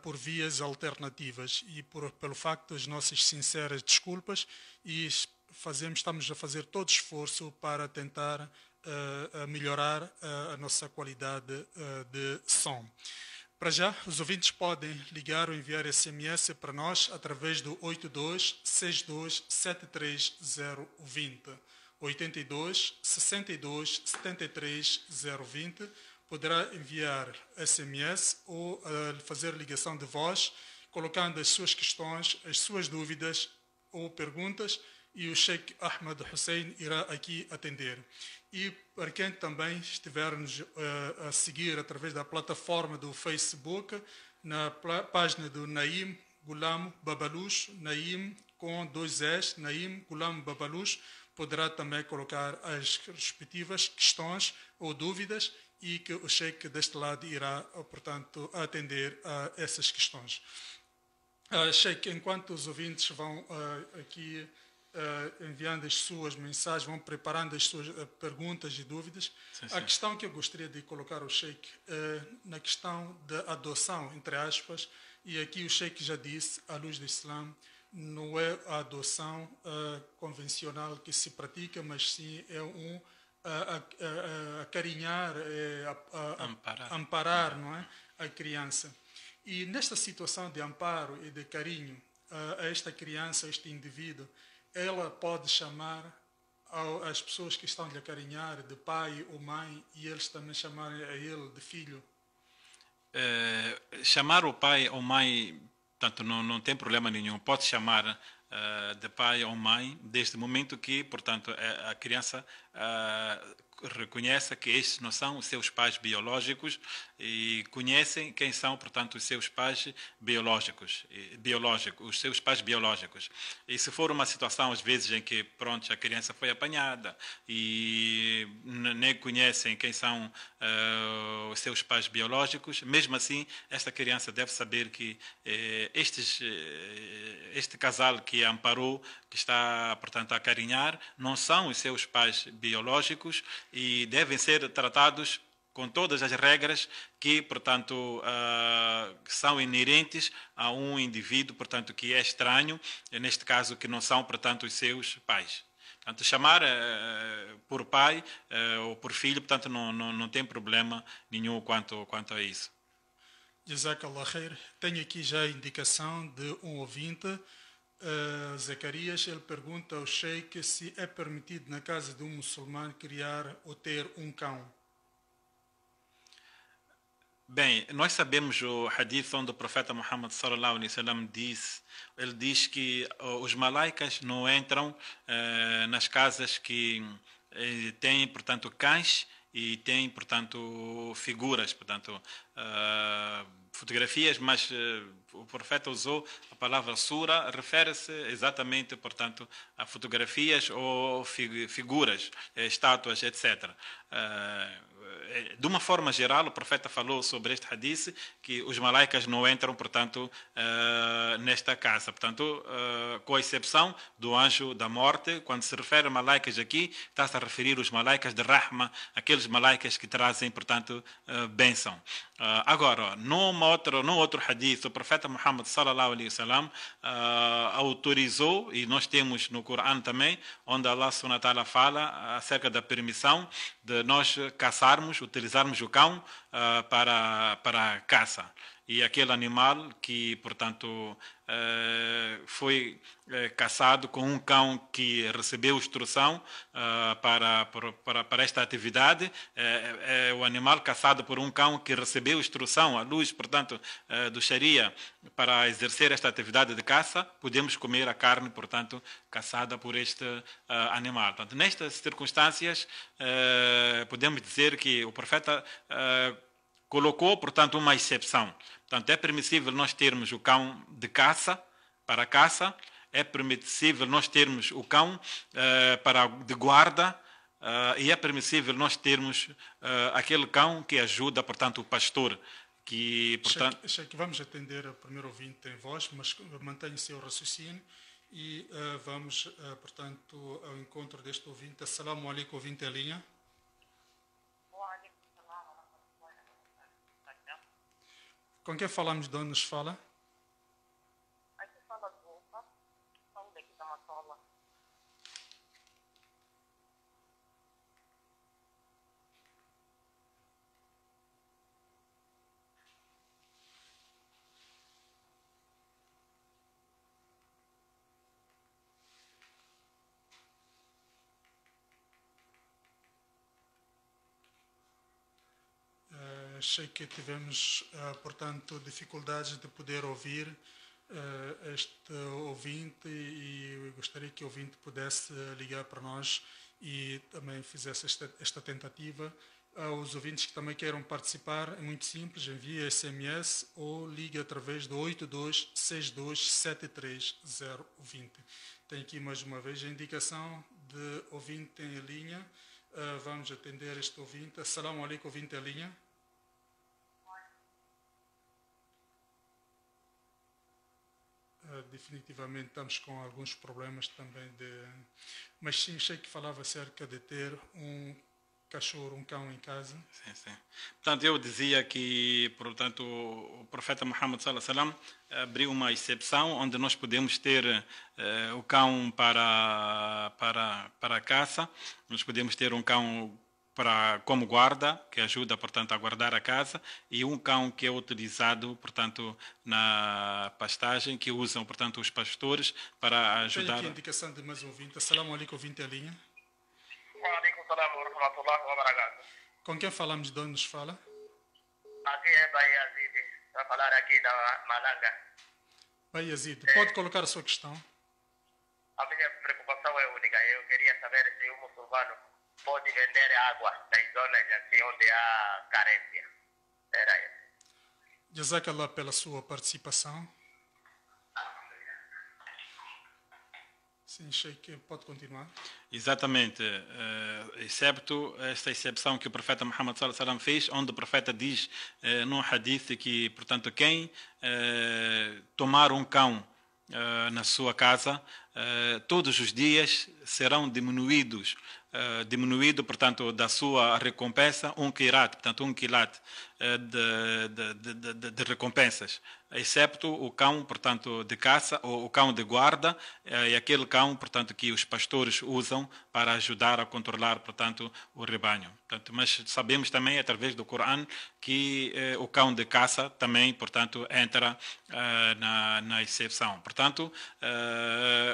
por vias alternativas e pelo facto as nossas sinceras desculpas e estamos a fazer todo esforço para tentar melhorar a nossa qualidade de som. Para já, os ouvintes podem ligar ou enviar SMS para nós através do 82 62 73020. 82 62 73 020. Poderá enviar SMS ou fazer ligação de voz, colocando as suas questões, as suas dúvidas ou perguntas, e o Sheikh Ahmed Hussein irá aqui atender. E para quem também estiver-nos a seguir através da plataforma do Facebook, na página do Naim Ghulam Babalouche, Naim com 2 S, Naim Ghulam Babalouche, poderá também colocar as respectivas questões ou dúvidas e que o Sheikh deste lado irá, portanto, atender a essas questões. Sheikh, enquanto os ouvintes vão aqui enviando as suas mensagens, vão preparando as suas perguntas e dúvidas. Sim. A questão que eu gostaria de colocar ao Sheikh na questão da adoção, entre aspas, e aqui o Sheikh já disse, à luz do Islã, não é a adoção convencional que se pratica, mas sim é acarinhar, amparar, não é? A criança. E nesta situação de amparo e de carinho a esta criança, a este indivíduo, ela pode chamar as pessoas que estão lhe acarinhar de pai ou mãe e eles também chamarem a ele de filho? Chamar o pai ou mãe, portanto, não tem problema nenhum. Pode chamar de pai ou mãe, desde o momento que, portanto, a criança reconheça que estes não são os seus pais biológicos e conhecem quem são, portanto, os seus pais biológicos, os seus pais biológicos. E se for uma situação, às vezes, em que, pronto, a criança foi apanhada e nem conhecem quem são os seus pais biológicos, mesmo assim, esta criança deve saber que este casal que a amparou, que está, portanto, a acarinhar, não são os seus pais biológicos e devem ser tratados com todas as regras que, portanto, são inerentes a um indivíduo, portanto, que é estranho, neste caso, que não são, portanto, os seus pais. Portanto, chamar por pai ou por filho, portanto, não tem problema nenhum quanto a isso. Jazakallah khair. Tenho aqui já a indicação de um ouvinte, Zacarias. Ele pergunta ao Sheikh se é permitido na casa de um muçulmano criar ou ter um cão. Bem, nós sabemos o hadith onde o profeta Muhammad sallallahu alaihi wasallam ele diz que os malaicas não entram nas casas que têm, portanto, cães e têm, portanto, figuras, portanto, fotografias, mas o profeta usou a palavra sura, refere-se exatamente, portanto, a fotografias ou figuras, estátuas, etc. De uma forma geral, o profeta falou sobre este hadith que os malaicas não entram, portanto, nesta casa. Portanto, com exceção do anjo da morte, quando se refere a malaicas aqui, está-se a referir os malaicas de Rahma, aqueles malaicas que trazem, portanto, bênção. Agora, num outro hadith, o profeta Muhammad sallallahu alaihi wasallam autorizou, e nós temos no Corão também, onde Allah subhanahu wa ta'ala fala acerca da permissão de nós caçarmos, utilizarmos o cão para a caça. E aquele animal que, portanto, foi caçado com um cão que recebeu instrução para esta atividade. É o animal caçado por um cão que recebeu instrução, à luz, portanto, do Sharia, para exercer esta atividade de caça. Podemos comer a carne, portanto, caçada por este animal. Portanto, nestas circunstâncias, podemos dizer que o profeta colocou, portanto, uma exceção. Portanto, é permissível nós termos o cão de caça, para caça, é permissível nós termos o cão de guarda, e é permissível nós termos aquele cão que ajuda, portanto, o pastor. Que, portanto... Sheikh, vamos atender o primeiro ouvinte em voz, mas mantenha o seu raciocínio e vamos, portanto, ao encontro deste ouvinte. Assalamu alaikum, ouvinte em linha. Com quem falamos? De onde nos fala? Aqui fala do Wolfa, falo daqui da Matola. Achei que tivemos, portanto, dificuldades de poder ouvir este ouvinte e gostaria que o ouvinte pudesse ligar para nós e também fizesse esta tentativa. Aos ouvintes que também queiram participar, é muito simples, envie SMS ou ligue através do 8262732020. Tem aqui mais uma vez a indicação de ouvinte em linha. Vamos atender este ouvinte. Assalamu alaikum, ouvinte em linha. Definitivamente estamos com alguns problemas também mas sim, achei que falava acerca de ter um cachorro, um cão em casa. Sim, sim. Portanto, eu dizia que, portanto, o profeta Muhammad sallallahu alaihi wasallam abriu uma exceção onde nós podemos ter o cão para a caça, nós podemos ter um cão como guarda, que ajuda, portanto, a guardar a casa, e um cão que é utilizado, portanto, na pastagem, que usam, portanto, os pastores para ajudar... Tenho aqui a indicação de mais um ouvinte. Assalamu alaikum, ouvinte em linha. Wa alaikum salam wa rahmatullahi wa barakatuh. Com quem falamos? De onde nos fala? Aqui é Bayazid, para falar aqui da Malanga. Bayazid, pode colocar a sua questão. A minha preocupação é única. Eu queria saber se o muçulmano pode vender água nas zonas assim onde há carência. Era isso. Jazakallah pela sua participação. Sim, Sheikh, pode continuar. Exatamente, excepto esta exceção que o profeta Muhammad sallallahu alaihi wasallam fez, onde o profeta diz num hadith que, portanto, quem tomar um cão na sua casa, todos os dias serão diminuído, portanto, da sua recompensa um quilat, portanto, um quilat de recompensas, excepto o cão, portanto, de caça ou o cão de guarda, e aquele cão, portanto, que os pastores usam para ajudar a controlar, portanto, o rebanho. Portanto, mas sabemos também, através do Corão, que o cão de caça também, portanto, entra na exceção. Portanto,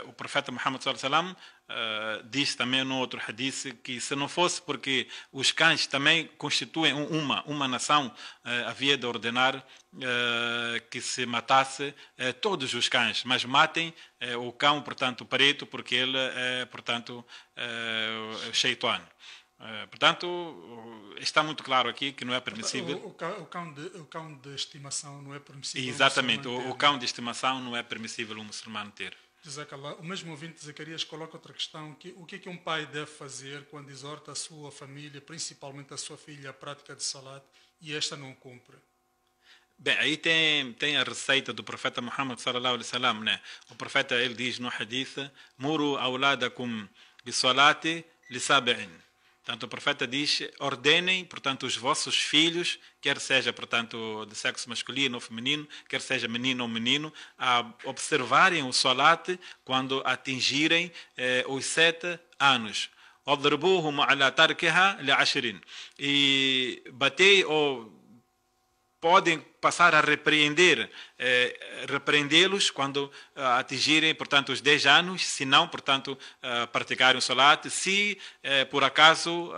o profeta Muhammad sallallahu alaihi wasallam diz também no outro hadith que se não fosse porque os cães também constituem uma nação, havia de ordenar que se matasse todos os cães, mas matem o cão, portanto, preto, porque ele é, portanto, Shaitan. Portanto, está muito claro aqui que não é permissível. O cão de estimação não é permissível. Exatamente, o cão de estimação não é permissível um muçulmano ter. Jazakallah. O mesmo ouvinte Zacarias coloca outra questão, o que é que um pai deve fazer quando exorta a sua família, principalmente a sua filha, à prática de salat e esta não cumpre? Bem, aí tem a receita do profeta Muhammad sallallahu alaihi wasallam, né? O profeta, ele diz no hadith: "Muru awladakum bis-salati li sab'in". Portanto, o profeta diz: ordenem, portanto, os vossos filhos, quer seja, portanto, de sexo masculino ou feminino, quer seja menino ou menino, a observarem o salat quando atingirem os 7 anos. E batei ou podem passar a repreendê-los quando atingirem, portanto, os 10 anos, se não, portanto, praticarem o solat. Se, por acaso,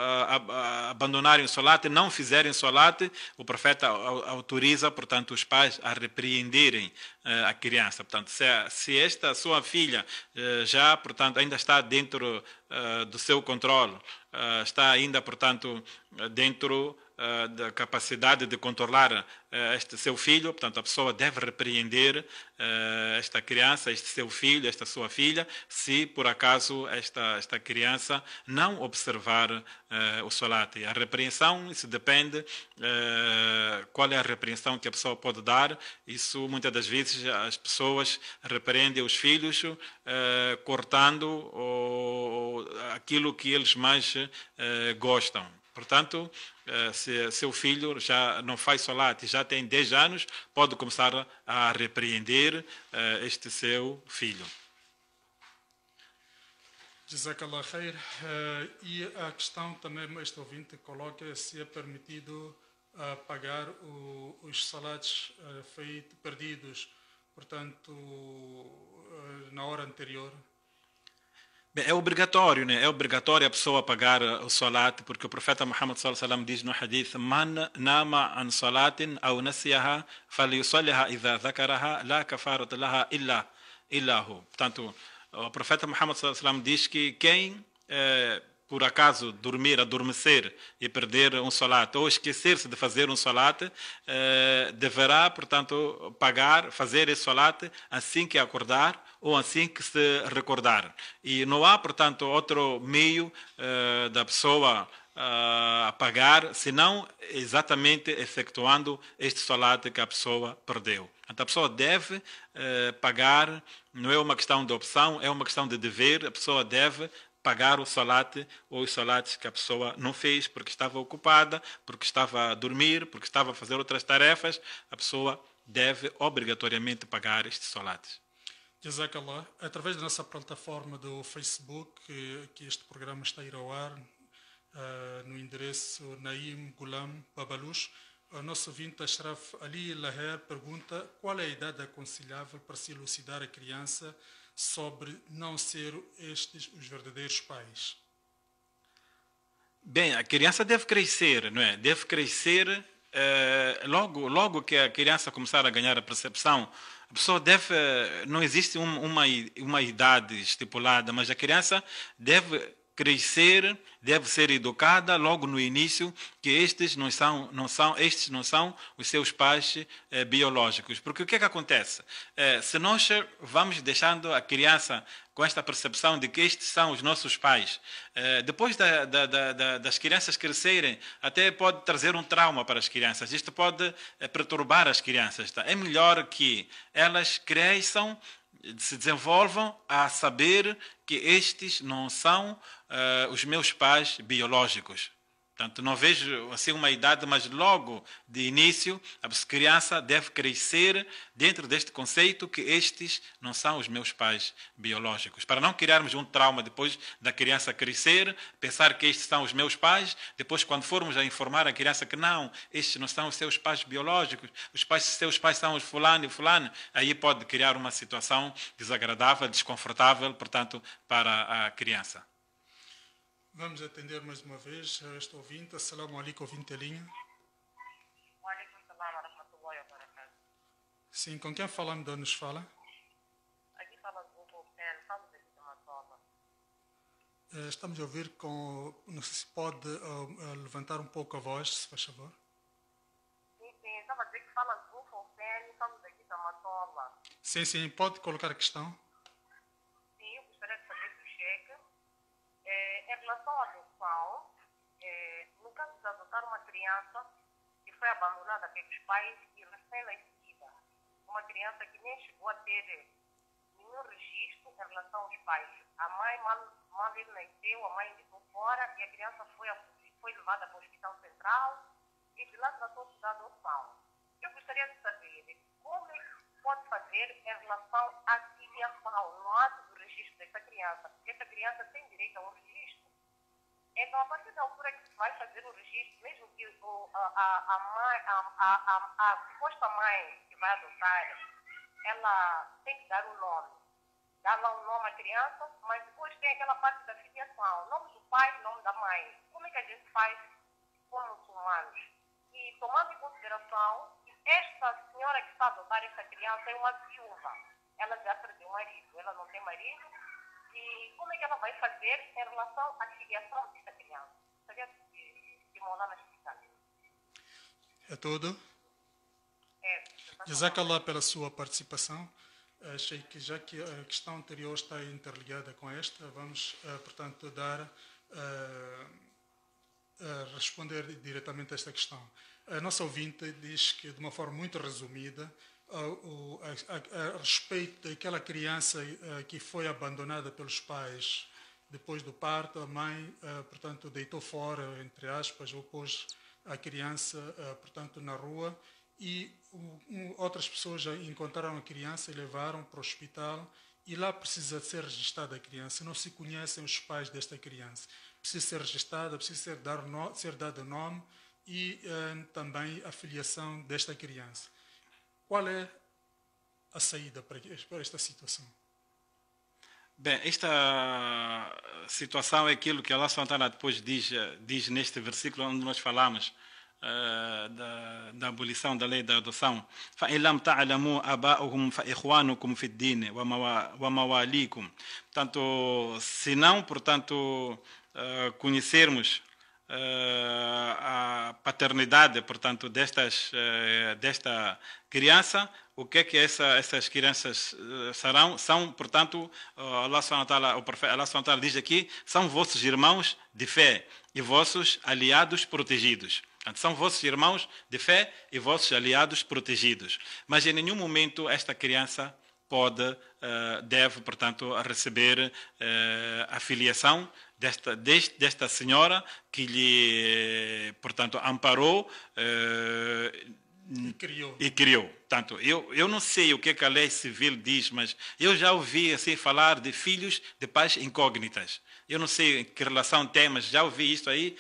abandonarem o solat, não fizerem solat, o profeta autoriza, portanto, os pais a repreenderem a criança. Portanto, se esta sua filha já, portanto, ainda está dentro do seu controle, está ainda, portanto, dentro da capacidade de controlar este seu filho, portanto, a pessoa deve repreender esta criança, este seu filho, esta sua filha, se por acaso esta criança não observar o solat. A repreensão, isso depende qual é a repreensão que a pessoa pode dar. Isso, muitas das vezes, as pessoas repreendem os filhos cortando aquilo que eles mais gostam. Portanto, se seu filho já não faz solat e já tem 10 anos, pode começar a repreender este seu filho. Jazakallah khair. E a questão também, este ouvinte coloca se é permitido pagar os salates perdidos, portanto, na hora anterior. Bem, é obrigatório, né? É obrigatório a pessoa pagar o salat, porque o profeta Muhammad sallallahu alaihi wasallam diz no hadith: "Man nama an salatin aw nasiyaha falyusalliha idha dhakaraha la kafarata laha illa hu." Portanto, o profeta Muhammad sallallahu alaihi wasallam diz que quem por acaso adormecer e perder um salat ou esquecer-se de fazer um salat, deverá, portanto, fazer esse salat assim que acordar ou assim que se recordar. E não há, portanto, outro meio da pessoa a pagar, senão exatamente efetuando este salat que a pessoa perdeu. Então, a pessoa deve pagar, não é uma questão de opção, é uma questão de dever. A pessoa deve pagar o salat ou os salates que a pessoa não fez porque estava ocupada, porque estava a dormir, porque estava a fazer outras tarefas. A pessoa deve obrigatoriamente pagar estes salates. Jazakallah. Através da nossa plataforma do Facebook, que este programa está a ir ao ar, no endereço Naim Gulam Babalush, o nosso ouvinte Ashraf Ali Laher pergunta qual é a idade aconselhável para se elucidar a criança sobre não ser estes os verdadeiros pais. Bem, a criança deve crescer, não é? Deve crescer logo que a criança começar a ganhar a percepção. A pessoa deve, não existe uma idade estipulada, mas a criança deve crescer, deve ser educada logo no início que estes não são os seus pais biológicos. Porque o que é que acontece? Se nós vamos deixando a criança com esta percepção de que estes são os nossos pais, depois das crianças crescerem, até pode trazer um trauma para as crianças. Isto pode perturbar as crianças. Tá? É melhor que elas cresçam, se desenvolvam a saber que estes não são os meus pais biológicos. Portanto, não vejo assim uma idade, mas logo de início a criança deve crescer dentro deste conceito que estes não são os meus pais biológicos. Para não criarmos um trauma depois da criança crescer, pensar que estes são os meus pais, depois quando formos a informar a criança que não, estes não são os seus pais biológicos, seus pais são os fulano e fulano, aí pode criar uma situação desagradável, desconfortável, portanto, para a criança. Vamos atender mais uma vez este ouvinte. Assalamu alaikum, ouvinte linha. Sim, com quem falamos? De onde nos fala? Aqui fala do Hussein, estamos aqui de Matola. Estamos a ouvir não sei se pode levantar um pouco a voz, se faz favor. Sim, estava a dizer que fala do Hussein, estamos aqui de Matola. Sim, pode colocar a questão. Sim, eu gostaria de saber do cheque. Em relação à adoção, no caso de adotar uma criança que foi abandonada pelos pais e recém-nascida, uma criança que nem chegou a ter nenhum registro em relação aos pais. A mãe, quando ele nasceu, a mãe ficou fora e a criança foi levada para o Hospital Central e de lá tratou-se da adoção. Eu gostaria de saber como é que pode fazer em relação à filiação no ato do registro dessa criança, porque essa criança tem direito a um registro. Então, a partir da altura que se vai fazer o registro, mesmo que a suposta mãe que vai adotar, ela tem que dar um nome. Dá lá um nome à criança, mas depois tem aquela parte da filiação. Nome do pai, nome da mãe. Como é que a gente faz como muçulmanos? E tomando em consideração que esta senhora que está a adotar essa criança é uma viúva. Ela já perdeu o marido, ela não tem marido. E como é que ela vai fazer em relação à filiação desta criança? Gostaria de Maulana explicar. É tudo? Jazakallah pela sua participação. Achei que já que a questão anterior está interligada com esta, vamos, portanto, responder diretamente a esta questão. A nossa ouvinte diz que, de uma forma muito resumida, a respeito daquela criança que foi abandonada pelos pais depois do parto, a mãe, portanto, deitou fora, entre aspas, ou pôs a criança, portanto, na rua, e outras pessoas já encontraram a criança e levaram para o hospital, e lá precisa ser registrada a criança. Não se conhecem os pais desta criança. Precisa ser registrada, precisa ser dado o nome e também a filiação desta criança. Qual é a saída para esta situação? Bem, esta situação é aquilo que Allah SWT depois diz neste versículo onde nós falamos da abolição da lei da adoção. فَإِنْ لَمْ تَعْلَمُوا أَبَاءُهُمْ فَإِخْوَانُكُمْ فِي الدِّينِ وَمَوَالِيكُمْ. Portanto, se não, portanto, conhecermos a paternidade, portanto, desta criança, o que é que essas crianças são, portanto, Allah SWT, o profeta Allah SWT diz aqui, são vossos irmãos de fé e vossos aliados protegidos. São vossos irmãos de fé e vossos aliados protegidos. Mas em nenhum momento esta criança deve, portanto, receber a filiação desta senhora que lhe, portanto, amparou e criou. Portanto, eu não sei o que a lei civil diz, mas eu já ouvi assim falar de filhos de pais incógnitas. Eu não sei em que relação tem, mas já ouvi isso aí.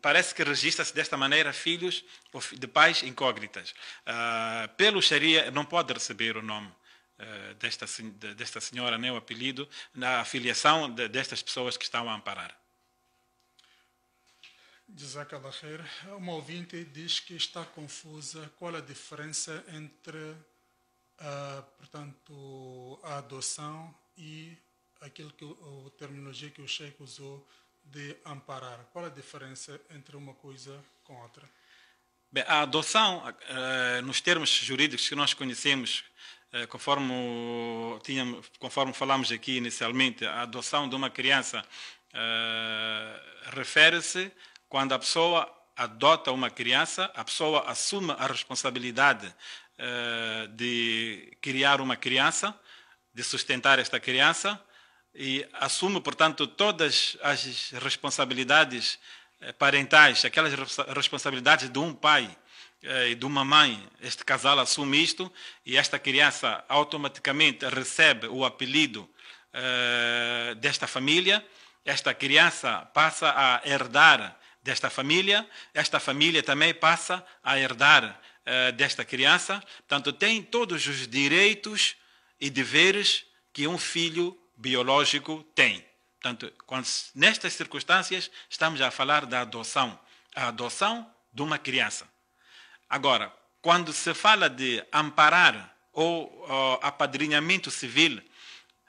Parece que registra-se desta maneira filhos de pais incógnitas. Pelo Sharia, não pode receber o nome desta senhora, nem o apelido, na afiliação destas pessoas que estão a amparar. Jazakallah khair. Uma ouvinte diz que está confusa qual a diferença entre portanto, a adoção e aquilo que a terminologia que o Sheikh usou de amparar. Qual a diferença entre uma coisa com outra? Bem, a adoção, nos termos jurídicos que nós conhecemos, conforme falamos aqui inicialmente, a adoção de uma criança refere-se quando a pessoa adota uma criança, a pessoa assume a responsabilidade de criar uma criança, de sustentar esta criança, e assume, portanto, todas as responsabilidades parentais, aquelas responsabilidades de um pai e de uma mãe. Este casal assume isto e esta criança automaticamente recebe o apelido desta família. Esta criança passa a herdar desta família, esta família também passa a herdar desta criança. Portanto, tem todos os direitos e deveres que um filho biológico tem. Portanto, nestas circunstâncias, estamos a falar da adoção. A adoção de uma criança. Agora, quando se fala de amparar ou apadrinhamento civil,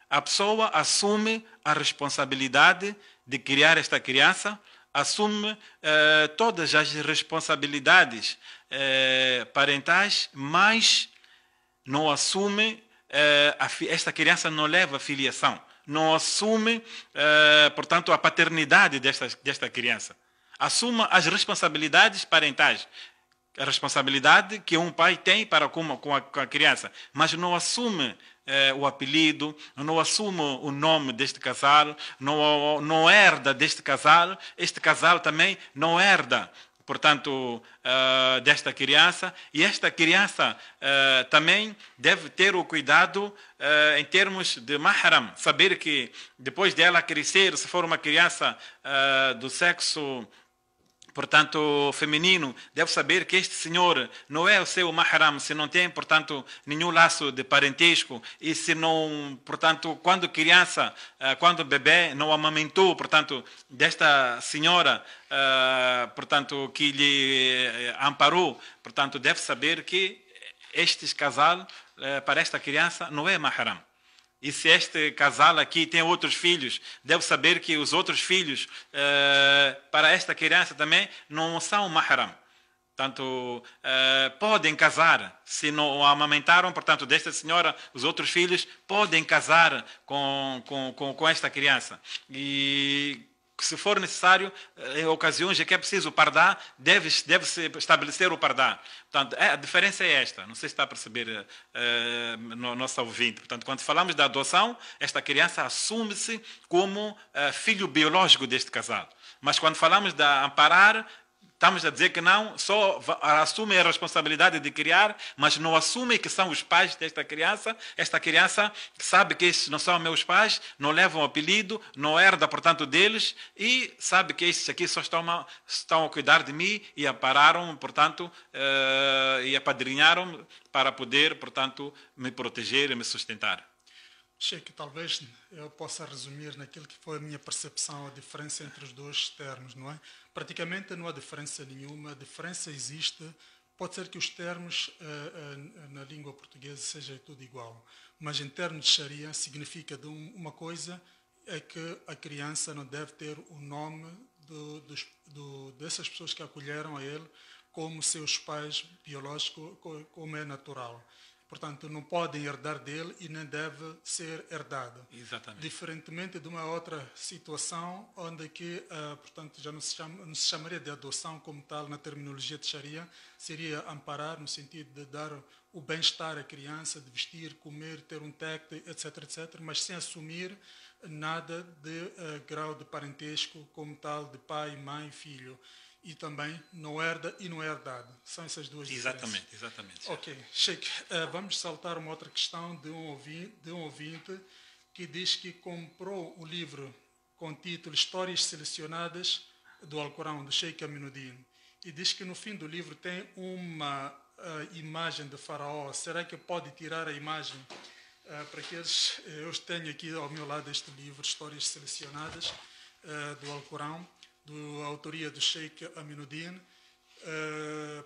a pessoa assume a responsabilidade de criar esta criança, assume todas as responsabilidades parentais, mas não assume, esta criança não leva filiação, não assume, portanto, a paternidade desta criança. Assume as responsabilidades parentais, a responsabilidade que um pai tem para com a criança, mas não assume o apelido, não assume o nome deste casal, não herda deste casal, este casal também não herda, portanto, desta criança, e esta criança também deve ter o cuidado em termos de mahram, saber que depois dela crescer, se for uma criança do sexo, portanto, feminino, deve saber que este senhor não é o seu mahram, se não tem, portanto, nenhum laço de parentesco, e se não, portanto, quando criança, quando bebê, não amamentou, portanto, desta senhora, portanto, que lhe amparou, portanto, deve saber que este casal, para esta criança, não é mahram. E se este casal aqui tem outros filhos, deve saber que os outros filhos, para esta criança também, não são mahram. Portanto, podem casar, se não amamentaram, portanto, desta senhora, os outros filhos podem casar com esta criança. E se for necessário, em ocasiões em que é preciso o pardá, deve-se estabelecer o pardá. Portanto, a diferença é esta. Não sei se está a perceber, nosso ouvinte. Portanto, quando falamos da adoção, esta criança assume-se como filho biológico deste casal. Mas quando falamos da amparar, estamos a dizer que não, só assumem a responsabilidade de criar, mas não assumem que são os pais desta criança. Esta criança sabe que estes não são meus pais, não levam o apelido, não herda, portanto, deles, e sabe que estes aqui só estão a cuidar de mim e ampararam, portanto, e apadrinharam para poder, portanto, me proteger e me sustentar. Sheikh, talvez eu possa resumir naquilo que foi a minha percepção, a diferença entre os dois termos, não é? Praticamente não há diferença nenhuma, a diferença existe. Pode ser que os termos na língua portuguesa seja tudo igual, mas em termos de Sharia significa uma coisa, é que a criança não deve ter o nome dessas pessoas que acolheram a ele como seus pais biológicos, como é natural. Portanto, não podem herdar dele e nem deve ser herdado. Exatamente. Diferentemente de uma outra situação, onde que, portanto, já não se chamaria de adoção como tal na terminologia de Sharia, seria amparar no sentido de dar o bem-estar à criança, de vestir, comer, ter um teto, etc., etc., mas sem assumir nada de grau de parentesco como tal, de pai, mãe, filho. E também não herda e não é herdado. São essas duas diferenças. Exatamente. Ok, Sheikh, vamos saltar uma outra questão de um ouvinte que diz que comprou um livro com o título Histórias Selecionadas do Alcorão, do Sheikh Aminuddin, e diz que no fim do livro tem uma imagem de Faraó. Será que pode tirar a imagem para que eu tenho aqui ao meu lado este livro, Histórias Selecionadas do Alcorão, da autoria do Sheikh Aminuddin,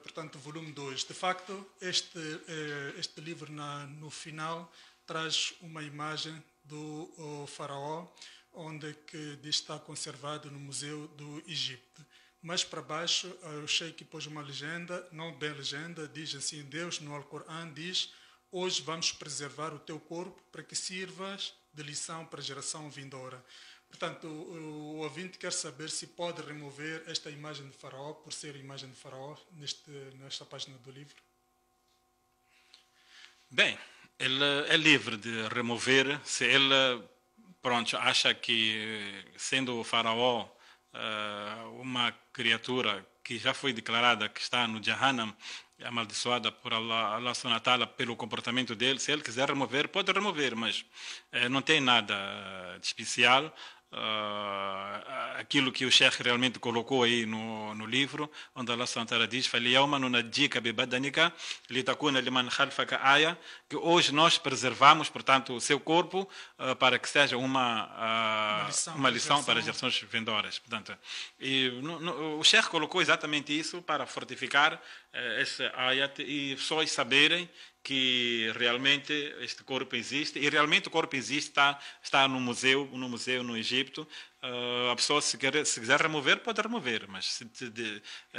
portanto, volume 2. De facto, este livro, no final, traz uma imagem do faraó, onde que está conservado no Museu do Egito. Mas para baixo, o Sheikh pôs uma legenda, não bem legenda, diz assim: Deus no Alcorão diz: hoje vamos preservar o teu corpo para que sirvas de lição para a geração vindoura. Portanto, o ouvinte quer saber se pode remover esta imagem de faraó, por ser imagem de faraó, nesta página do livro. Bem, ele é livre de remover, se ele, pronto, acha que, sendo o faraó uma criatura que já foi declarada que está no Jahannam, amaldiçoada por Allah Subhanahu wa Ta'ala pelo comportamento dele, se ele quiser remover, pode remover, mas não tem nada de especial. Aquilo que o Sheikh realmente colocou aí no livro, onde Allah Subhanahu wa Ta'ala diz: "Falyawma nunajjika bibadanika litakuna liman khalfaka aya", que hoje nós preservamos, portanto, o seu corpo para que seja uma lição para as gerações vindouras. Portanto, o Sheikh colocou exatamente isso para fortificar esse ayat e pessoas saberem que realmente este corpo existe, e realmente o corpo existe, está no museu no Egito. A pessoa, se quiser remover, pode remover, mas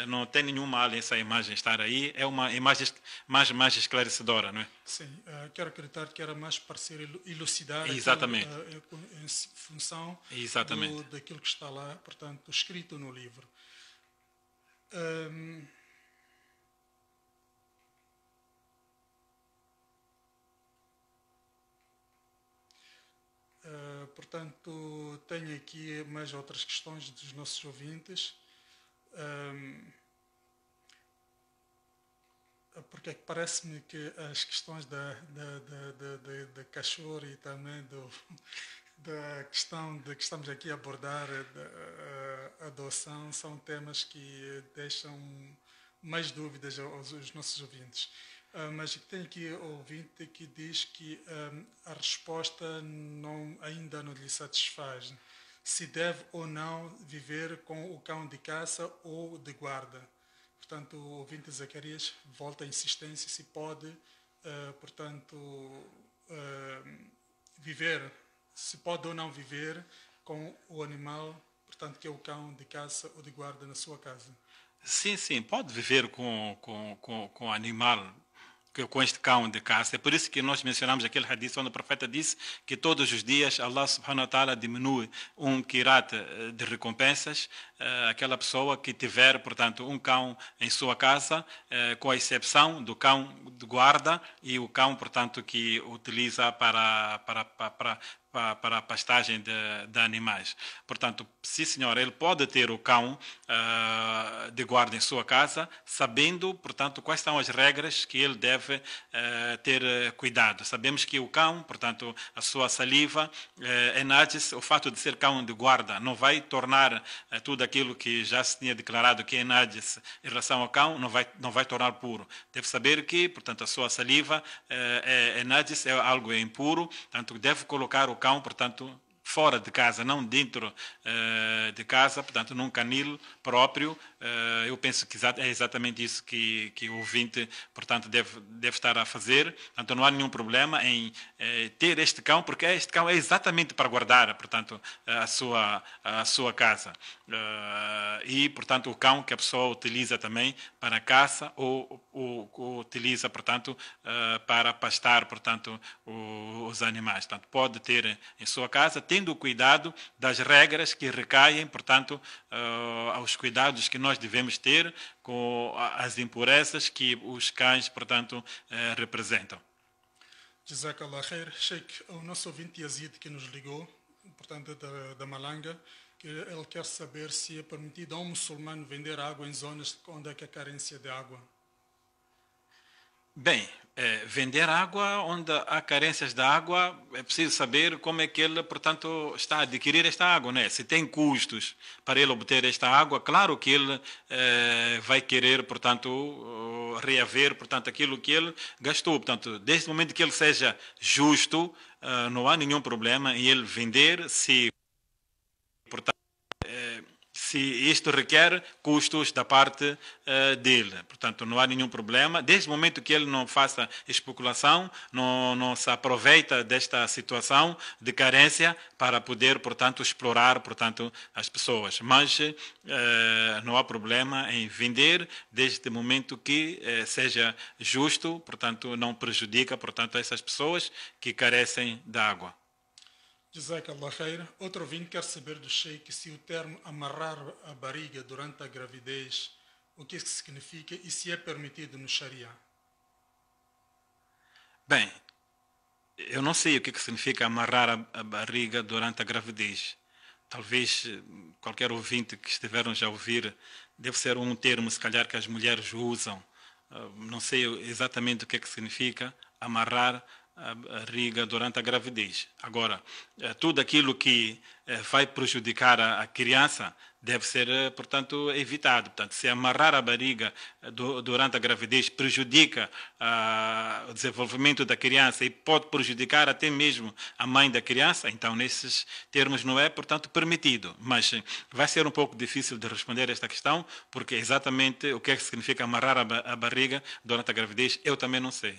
não tem nenhum mal essa imagem estar aí. É uma imagem mais esclarecedora, não é? Sim, quero acreditar que era mais para ser elucidar. Exatamente. Em função daquilo que está lá, portanto, escrito no livro. Portanto, tenho aqui mais outras questões dos nossos ouvintes. porque parece-me que as questões da cachorro e também da questão de que estamos aqui a abordar, da adoção, são temas que deixam mais dúvidas aos nossos ouvintes. Mas tem aqui ouvinte que diz que a resposta ainda não lhe satisfaz. Se deve ou não viver com o cão de caça ou de guarda. Portanto, o ouvinte Zacarias volta à insistência se pode, viver, se pode ou não viver com o animal, portanto, que é o cão de caça ou de guarda na sua casa. Sim, pode viver com o animal, com este cão de caça. É por isso que nós mencionamos aquele hadith onde o profeta disse que todos os dias Allah subhanahu wa ta'ala diminui um quirat de recompensas aquela pessoa que tiver, portanto, um cão em sua casa, com a exceção do cão de guarda e o cão, portanto, que utiliza para a pastagem de animais. Portanto, sim senhor, ele pode ter o cão de guarda em sua casa, sabendo, portanto, quais são as regras que ele deve ter cuidado. Sabemos que o cão, portanto, a sua saliva é najis. O fato de ser cão de guarda não vai tornar tudo aquilo que já se tinha declarado que é najis em relação ao cão, não vai tornar puro. Deve saber que, portanto, a sua saliva é najis, é algo impuro, portanto, deve colocar o cão, portanto, fora de casa, não dentro de casa, portanto, num canil próprio. Eu penso que é exatamente isso que o ouvinte, portanto, deve estar a fazer. Portanto, não há nenhum problema em ter este cão, porque este cão é exatamente para guardar, portanto, a sua casa. E, portanto, o cão que a pessoa utiliza também para caça ou utiliza, portanto, para pastar, portanto, os animais. Portanto, pode ter em sua casa, tendo cuidado das regras que recaem, portanto, aos cuidados que nós devemos ter com as impurezas que os cães, portanto, representam. Jazakallah khair. Sheikh, o nosso ouvinte Yazid que nos ligou, portanto, da Malanga, que ele quer saber se é permitido a um muçulmano vender água em zonas onde há carência de água. Bem, vender água onde há carências de água, é preciso saber como é que ele, portanto, está a adquirir esta água, né? Se tem custos para ele obter esta água, claro que ele vai querer, portanto, reaver, portanto, aquilo que ele gastou. Portanto, desde o momento que ele seja justo, não há nenhum problema em ele vender, se, portanto, se isto requer custos da parte dele. Portanto, não há nenhum problema. Desde o momento que ele não faça especulação, não se aproveita desta situação de carência para poder, portanto, explorar, portanto, as pessoas. Mas não há problema em vender, desde o momento que seja justo, portanto, não prejudica, portanto, essas pessoas que carecem da água. Jazakallah khair. Outro ouvinte quer saber do Sheikh se o termo amarrar a barriga durante a gravidez, o que isso significa e se é permitido no Sharia. Bem, eu não sei o que significa amarrar a barriga durante a gravidez. Talvez qualquer ouvinte que estiveram já a ouvir, deve ser um termo, se calhar, que as mulheres usam. Não sei exatamente o que significa amarrar a barriga durante a gravidez. Agora, tudo aquilo que vai prejudicar a criança deve ser, portanto, evitado. Portanto, se amarrar a barriga durante a gravidez prejudica o desenvolvimento da criança e pode prejudicar até mesmo a mãe da criança, então, nesses termos, não é, portanto, permitido. Mas vai ser um pouco difícil de responder esta questão, porque exatamente o que é que significa amarrar a barriga durante a gravidez, eu também não sei.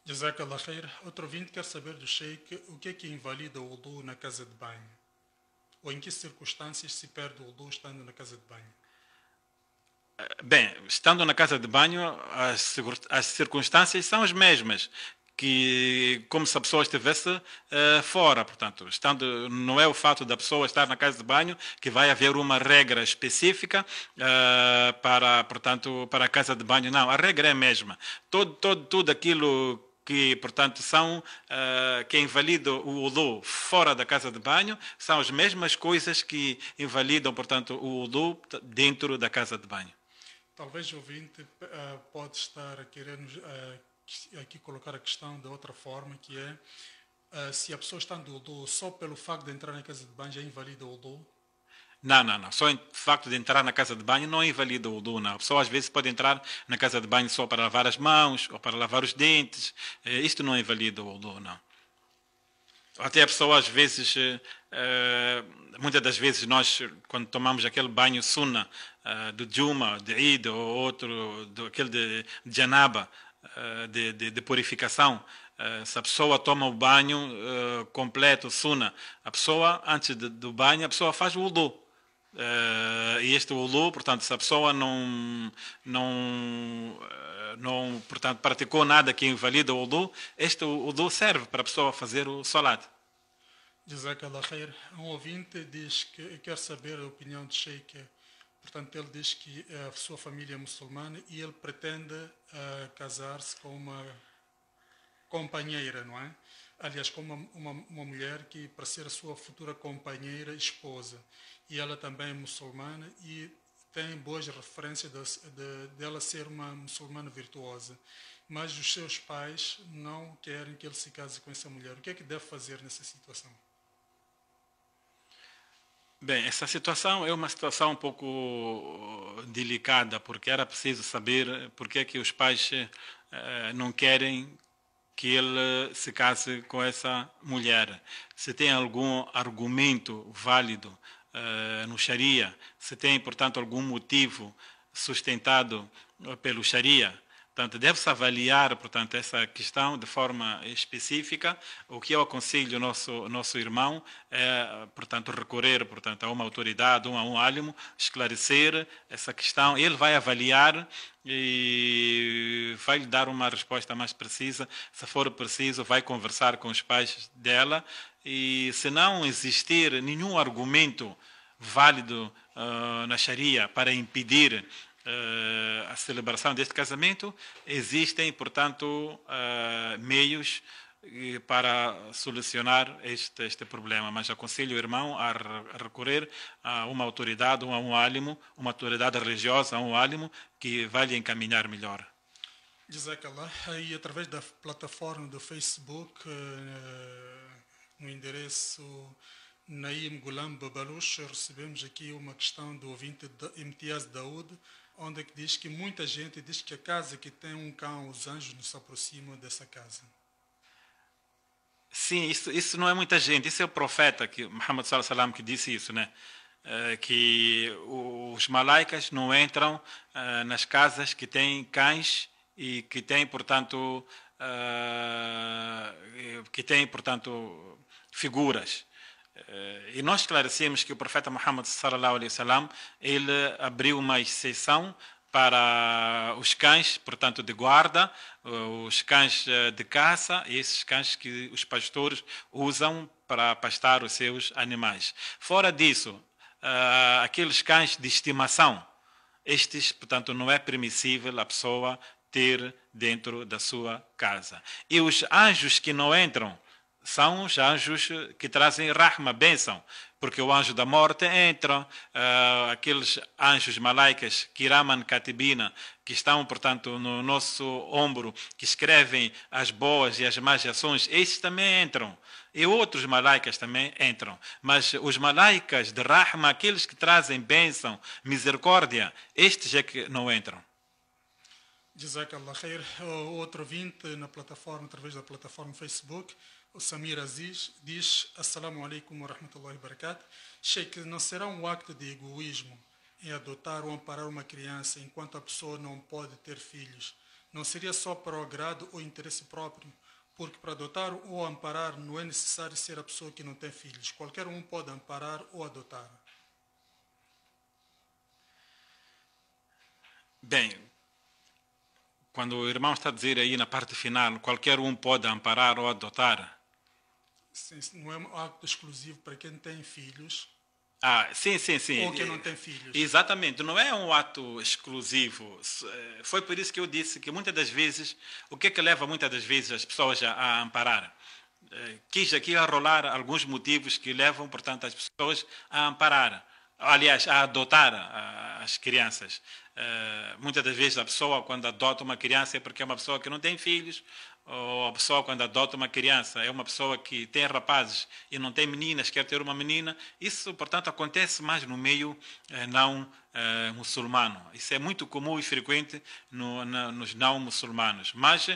Jazakallah khair. Outro ouvinte quer saber do Sheikh o que invalida o wudu na casa de banho? Ou em que circunstâncias se perde o wudu estando na casa de banho? Bem, estando na casa de banho, as circunstâncias são as mesmas, que como se a pessoa estivesse fora. Portanto, não é o fato da pessoa estar na casa de banho que vai haver uma regra específica portanto, para a casa de banho. Não, a regra é a mesma. Tudo aquilo que, portanto, que invalidam o wudu fora da casa de banho são as mesmas coisas que invalidam, portanto, o wudu dentro da casa de banho. Talvez o ouvinte pode estar a querer aqui colocar a questão de outra forma, que é se a pessoa está no wudu, só pelo facto de entrar na casa de banho já invalida o wudu? Não. Só o facto de entrar na casa de banho não invalida o wudu, não. A pessoa às vezes pode entrar na casa de banho só para lavar as mãos ou para lavar os dentes. Isto não invalida o wudu, não. Até a pessoa às vezes, muitas das vezes nós, quando tomamos aquele banho sunna do Juma, de Eid ou outro, aquele de Janaba, de purificação, se a pessoa toma o banho completo, sunna, a pessoa, antes do banho, a pessoa faz o wudu. E este wudu, portanto, se a pessoa não portanto, praticou nada que invalida o wudu, este wudu serve para a pessoa fazer o salat. Jazakallah khair. Um ouvinte diz que quer saber a opinião do Sheikh. Portanto, ele diz que a sua família é muçulmana e ele pretende casar-se com uma companheira, não é? Aliás, com uma mulher que para ser a sua futura companheira, esposa. E ela também é muçulmana e tem boas referências dela ser uma muçulmana virtuosa. Mas os seus pais não querem que ele se case com essa mulher. O que é que deve fazer nessa situação? Bem, essa situação é uma situação um pouco delicada, porque era preciso saber por que é que os pais não querem que ele se case com essa mulher. Se tem algum argumento válido no Sharia, se tem, portanto, algum motivo sustentado pelo Sharia, portanto, deve-se avaliar, portanto, essa questão de forma específica. O que eu aconselho ao nosso irmão é, portanto, recorrer, portanto, a uma autoridade, a um álimo, esclarecer essa questão. Ele vai avaliar e vai lhe dar uma resposta mais precisa. Se for preciso, vai conversar com os pais dela e, se não existir nenhum argumento válido na Sharia para impedir a celebração deste casamento, existem, portanto, meios para solucionar este problema. Mas aconselho o irmão a recorrer a uma autoridade, a um álimo, uma autoridade religiosa, a um álimo, que vai lhe encaminhar melhor. Jazakallah. E através da plataforma do Facebook, no endereço Naim Gulam Babalush, recebemos aqui uma questão do ouvinte Imtiaz Daoud, onde diz que muita gente diz que a casa que tem um cão, os anjos não se aproximam dessa casa. Sim, isso não é muita gente. Isso é o profeta, Muhammad sallallahu alaihi wasallam, que disse isso, né? Que os malaicas não entram nas casas que têm cães e que têm, portanto, figuras. E nós esclarecemos que o profeta Muhammad sallallahu alaihi wasallam, ele abriu uma exceção para os cães, portanto, de guarda, os cães de caça e esses cães que os pastores usam para pastar os seus animais. Fora disso, aqueles cães de estimação, estes, portanto, não é permissível a pessoa ter dentro da sua casa. E os anjos que não entram são os anjos que trazem rahma, bênção, porque o anjo da morte entra, aqueles anjos malaicas, kiraman katibina, que estão, portanto, no nosso ombro, que escrevem as boas e as más ações, esses também entram. E outros malaicas também entram. Mas os malaicas de rahma, aqueles que trazem bênção, misericórdia, estes é que não entram. Jazakallah khair. Outro ouvinte na plataforma, através da plataforma Facebook, o Samir Aziz, diz: Assalamu alaikum wa rahmatullahi wa barakatuh. Sheikh, não será um acto de egoísmo em adotar ou amparar uma criança enquanto a pessoa não pode ter filhos? Não seria só para o agrado ou interesse próprio? Porque para adotar ou amparar não é necessário ser a pessoa que não tem filhos. Qualquer um pode amparar ou adotar. Bem, quando o irmão está a dizer aí na parte final, qualquer um pode amparar ou adotar. Sim, não é um acto exclusivo para quem tem filhos. Sim. Ou quem não tem filhos. Exatamente, não é um ato exclusivo. Foi por isso que eu disse que muitas das vezes, o que é que leva muitas das vezes as pessoas a amparar? Quis aqui arrolar alguns motivos que levam, portanto, as pessoas a amparar. aliás, a adotar as crianças. Muitas das vezes a pessoa, quando adota uma criança, é porque é uma pessoa que não tem filhos, ou a pessoa, quando adota uma criança, é uma pessoa que tem rapazes e não tem meninas, quer ter uma menina. Isso, portanto, acontece mais no meio não muçulmano. Isso é muito comum e frequente nos não muçulmanos. Mas,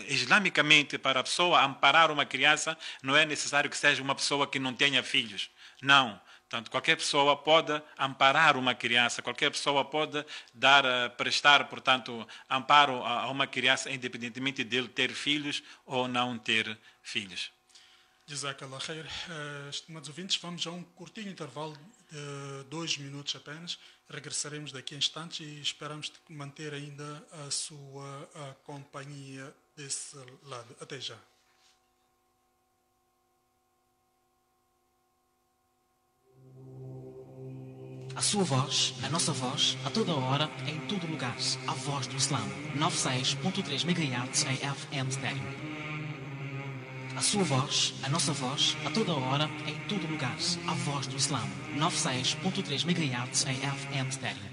islamicamente, para a pessoa amparar uma criança, não é necessário que seja uma pessoa que não tenha filhos. Não. Portanto, qualquer pessoa pode amparar uma criança, qualquer pessoa pode prestar, portanto, amparo a uma criança, independentemente dele ter filhos ou não ter filhos. Jazakallah khair. Estimados ouvintes, vamos a um curtinho intervalo de 2 minutos apenas. Regressaremos daqui a instantes e esperamos manter ainda a sua companhia desse lado. Até já. A sua voz, a nossa voz, a toda hora, em todo lugar. A voz do Islã. 96.3 MHz em FM estéreo. A sua voz, a nossa voz, a toda hora, em todo lugar. A voz do Islã. 96.3 MHz em FM estéreo.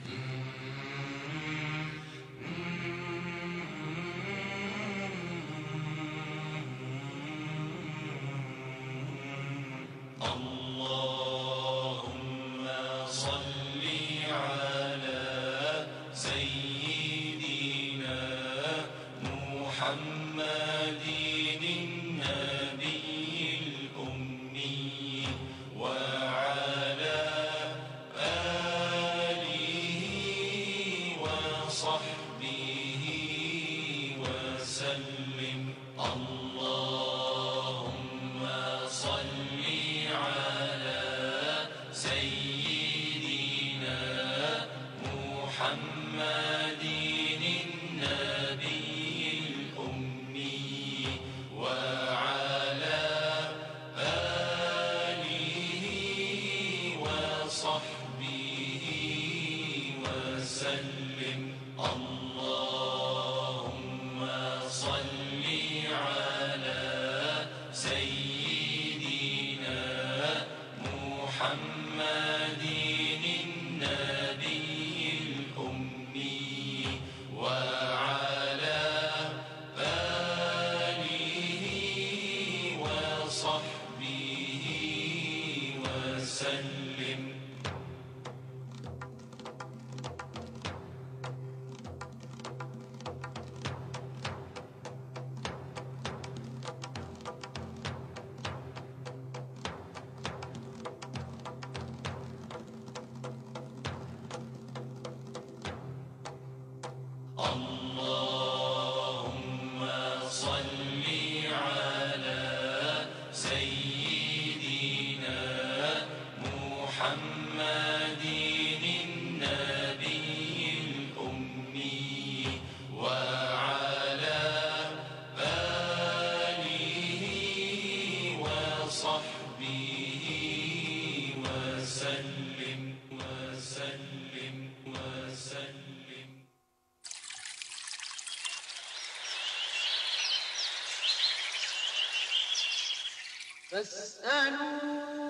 فاسألوا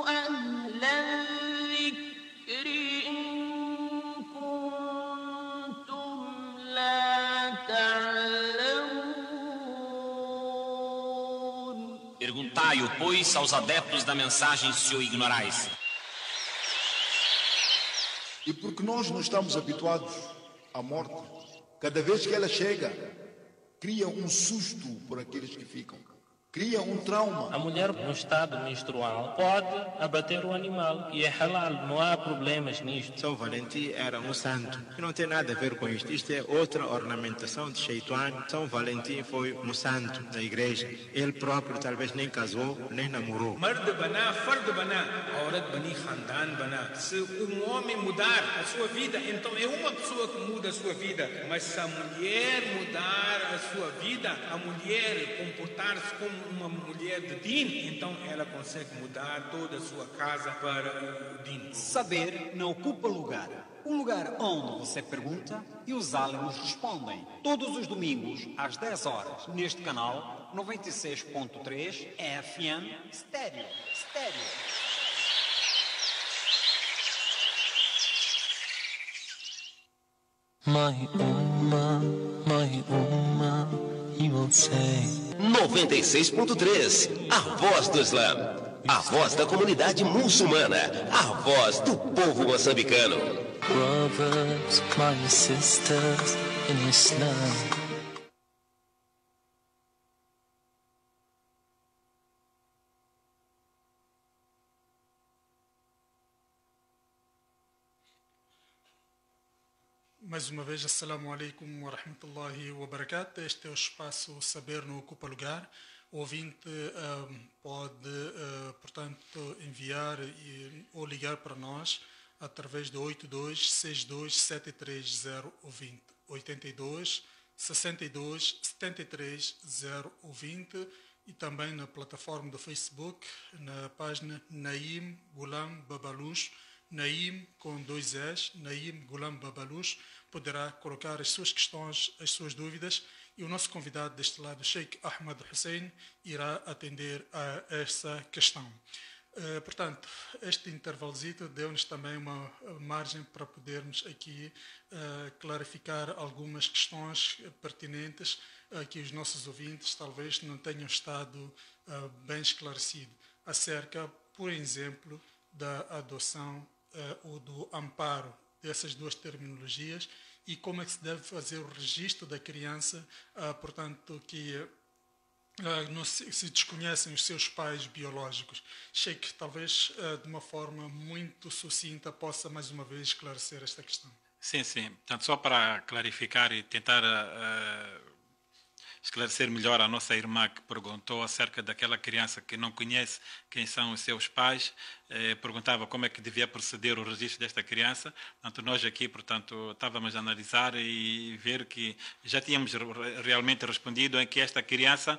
أهل الذكر إن كنتم لا تعلمون. Perguntai-o, pois, aos adeptos da mensagem, se o ignorais. E porque nós não estamos habituados à morte, cada vez que ela chega, cria um susto por aqueles que ficam. Cria um trauma. A mulher no estado menstrual pode abater o animal e é halal, não há problemas nisto. São Valentim era um santo e não tem nada a ver com isto. Isto é outra ornamentação de Shaitan. São Valentim foi um santo da igreja. Ele próprio talvez nem casou, nem namorou. Mard bana, fard bana, aurat bani, khandan bana. Se homem mudar a sua vida, então é uma pessoa que muda a sua vida. Mas se a mulher mudar a sua vida, a mulher comportar-se como uma mulher de din, então ela consegue mudar toda a sua casa para o din. Saber não ocupa lugar. Um lugar onde você pergunta e os aliens respondem. Todos os domingos, às 10 horas, neste canal 96.3 FM Estéreo. My Ummah, he will say. 96.3, a voz do Islã, a voz da comunidade muçulmana, a voz do povo moçambicano. Brothers, my sisters in Islam. Mais uma vez, assalamu alaikum wa rahmatullahi wa barakatuh. Este é o espaço Saber não Ocupa Lugar. O ouvinte pode, portanto, enviar ou ligar para nós através de 82 62 73020, 82 62 73 020 e também na plataforma do Facebook, na página Naim Ghulam Babalouche, Naim com 2 S, Naim Ghulam Babalouche, poderá colocar as suas questões, as suas dúvidas, e o nosso convidado deste lado, Sheikh Ahmad Hussein, irá atender a essa questão. Portanto, este intervalozito deu-nos também uma margem para podermos aqui clarificar algumas questões pertinentes que os nossos ouvintes talvez não tenham estado bem esclarecidos, acerca, por exemplo, da adoção ou do amparo dessas duas terminologias e como é que se deve fazer o registro da criança, portanto, que não se desconhecem os seus pais biológicos. Sheikh, talvez de uma forma muito sucinta possa mais uma vez esclarecer esta questão. Sim, sim. Portanto, só para clarificar e tentar esclarecer melhor a nossa irmã que perguntou acerca daquela criança que não conhece quem são os seus pais, perguntava como é que devia proceder o registro desta criança. Portanto, nós aqui, portanto, estávamos a analisar e ver que já tínhamos realmente respondido em que esta criança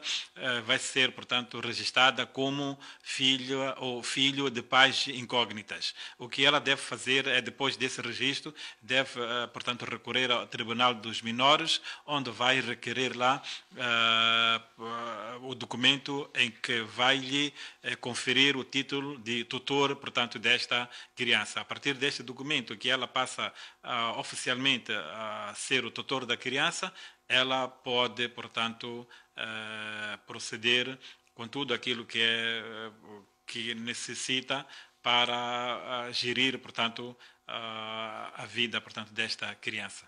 vai ser, portanto, registrada como filha ou filho de pais incógnitas. O que ela deve fazer é, depois desse registro, deve, portanto, recorrer ao Tribunal dos Menores, onde vai requerer lá o documento em que vai lhe conferir o título de tutor, portanto, desta criança. A partir deste documento, que ela passa oficialmente a ser o tutor da criança, ela pode, portanto, proceder com tudo aquilo que necessita para gerir, portanto, a vida, portanto, desta criança.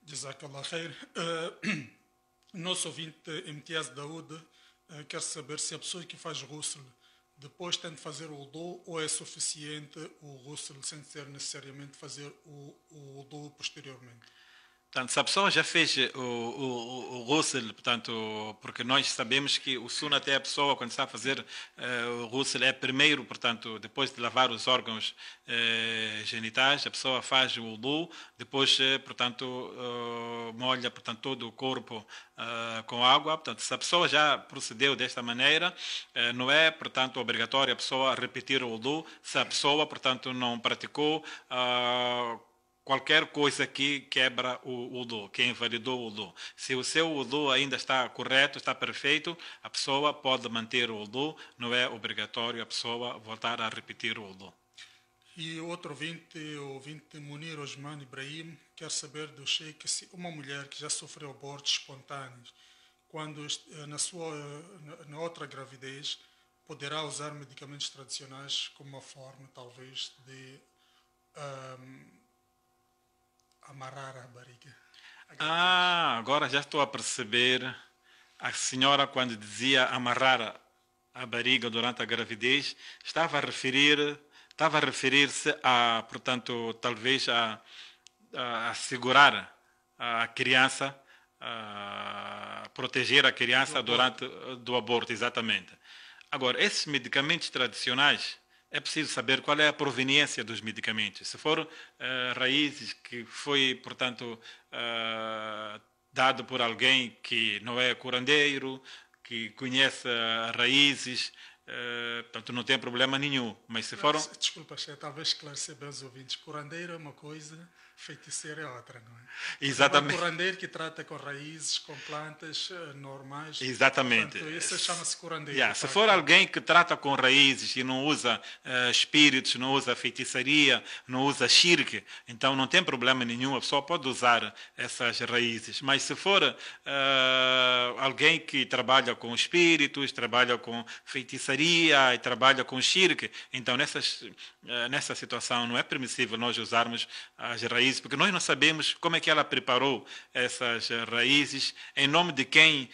Jazakallah khair. Nosso ouvinte Imtiaz Daoud quer saber se a pessoa que faz ghusl depois tem de fazer o wudu ou é suficiente o ghusl sem ser necessariamente fazer o wudu posteriormente. Portanto, se a pessoa já fez o ghusl, portanto, porque nós sabemos que o sunnat é a pessoa, quando está a fazer o ghusl, é primeiro, portanto, depois de lavar os órgãos genitais, a pessoa faz o wudu, depois, portanto, molha, portanto, todo o corpo com água. Portanto, se a pessoa já procedeu desta maneira, não é, portanto, obrigatório a pessoa repetir o wudu. Se a pessoa, portanto, não praticou qualquer coisa que quebra o wudu, que invalidou o wudu. Se o seu wudu ainda está correto, está perfeito, a pessoa pode manter o wudu, não é obrigatório a pessoa voltar a repetir o wudu. E outro ouvinte, o ouvinte Munir Osman Ibrahim, quer saber do Sheikh se uma mulher que já sofreu abortos espontâneos, quando na outra gravidez, poderá usar medicamentos tradicionais como uma forma, talvez, de amarrar a barriga. Agora já estou a perceber. A senhora, quando dizia amarrar a barriga durante a gravidez, estava a referir-se a, portanto, talvez a segurar a criança, a proteger a criança durante o aborto, exatamente. Agora, esses medicamentos tradicionais, é preciso saber qual é a proveniência dos medicamentos. Se for raízes que foi, portanto, dado por alguém que não é curandeiro, que conhece raízes portanto, não tem problema nenhum. Mas se foram... Desculpa, Sheikh, talvez esclarecer bem os ouvintes. Curandeiro é uma coisa, feiticeiro é outra, não é? Exatamente. Um curandeiro que trata com raízes, com plantas normais. Exatamente. Portanto, isso chama-se curandeiro. Se for alguém que trata com raízes e não usa espíritos, não usa feitiçaria, não usa shirk, então não tem problema nenhum, a pessoa pode usar essas raízes. Mas se for alguém que trabalha com espíritos, trabalha com feitiçaria e trabalha com shirk, então nessa situação não é permissível nós usarmos as raízes, porque nós não sabemos como é que ela preparou essas raízes, em nome de quem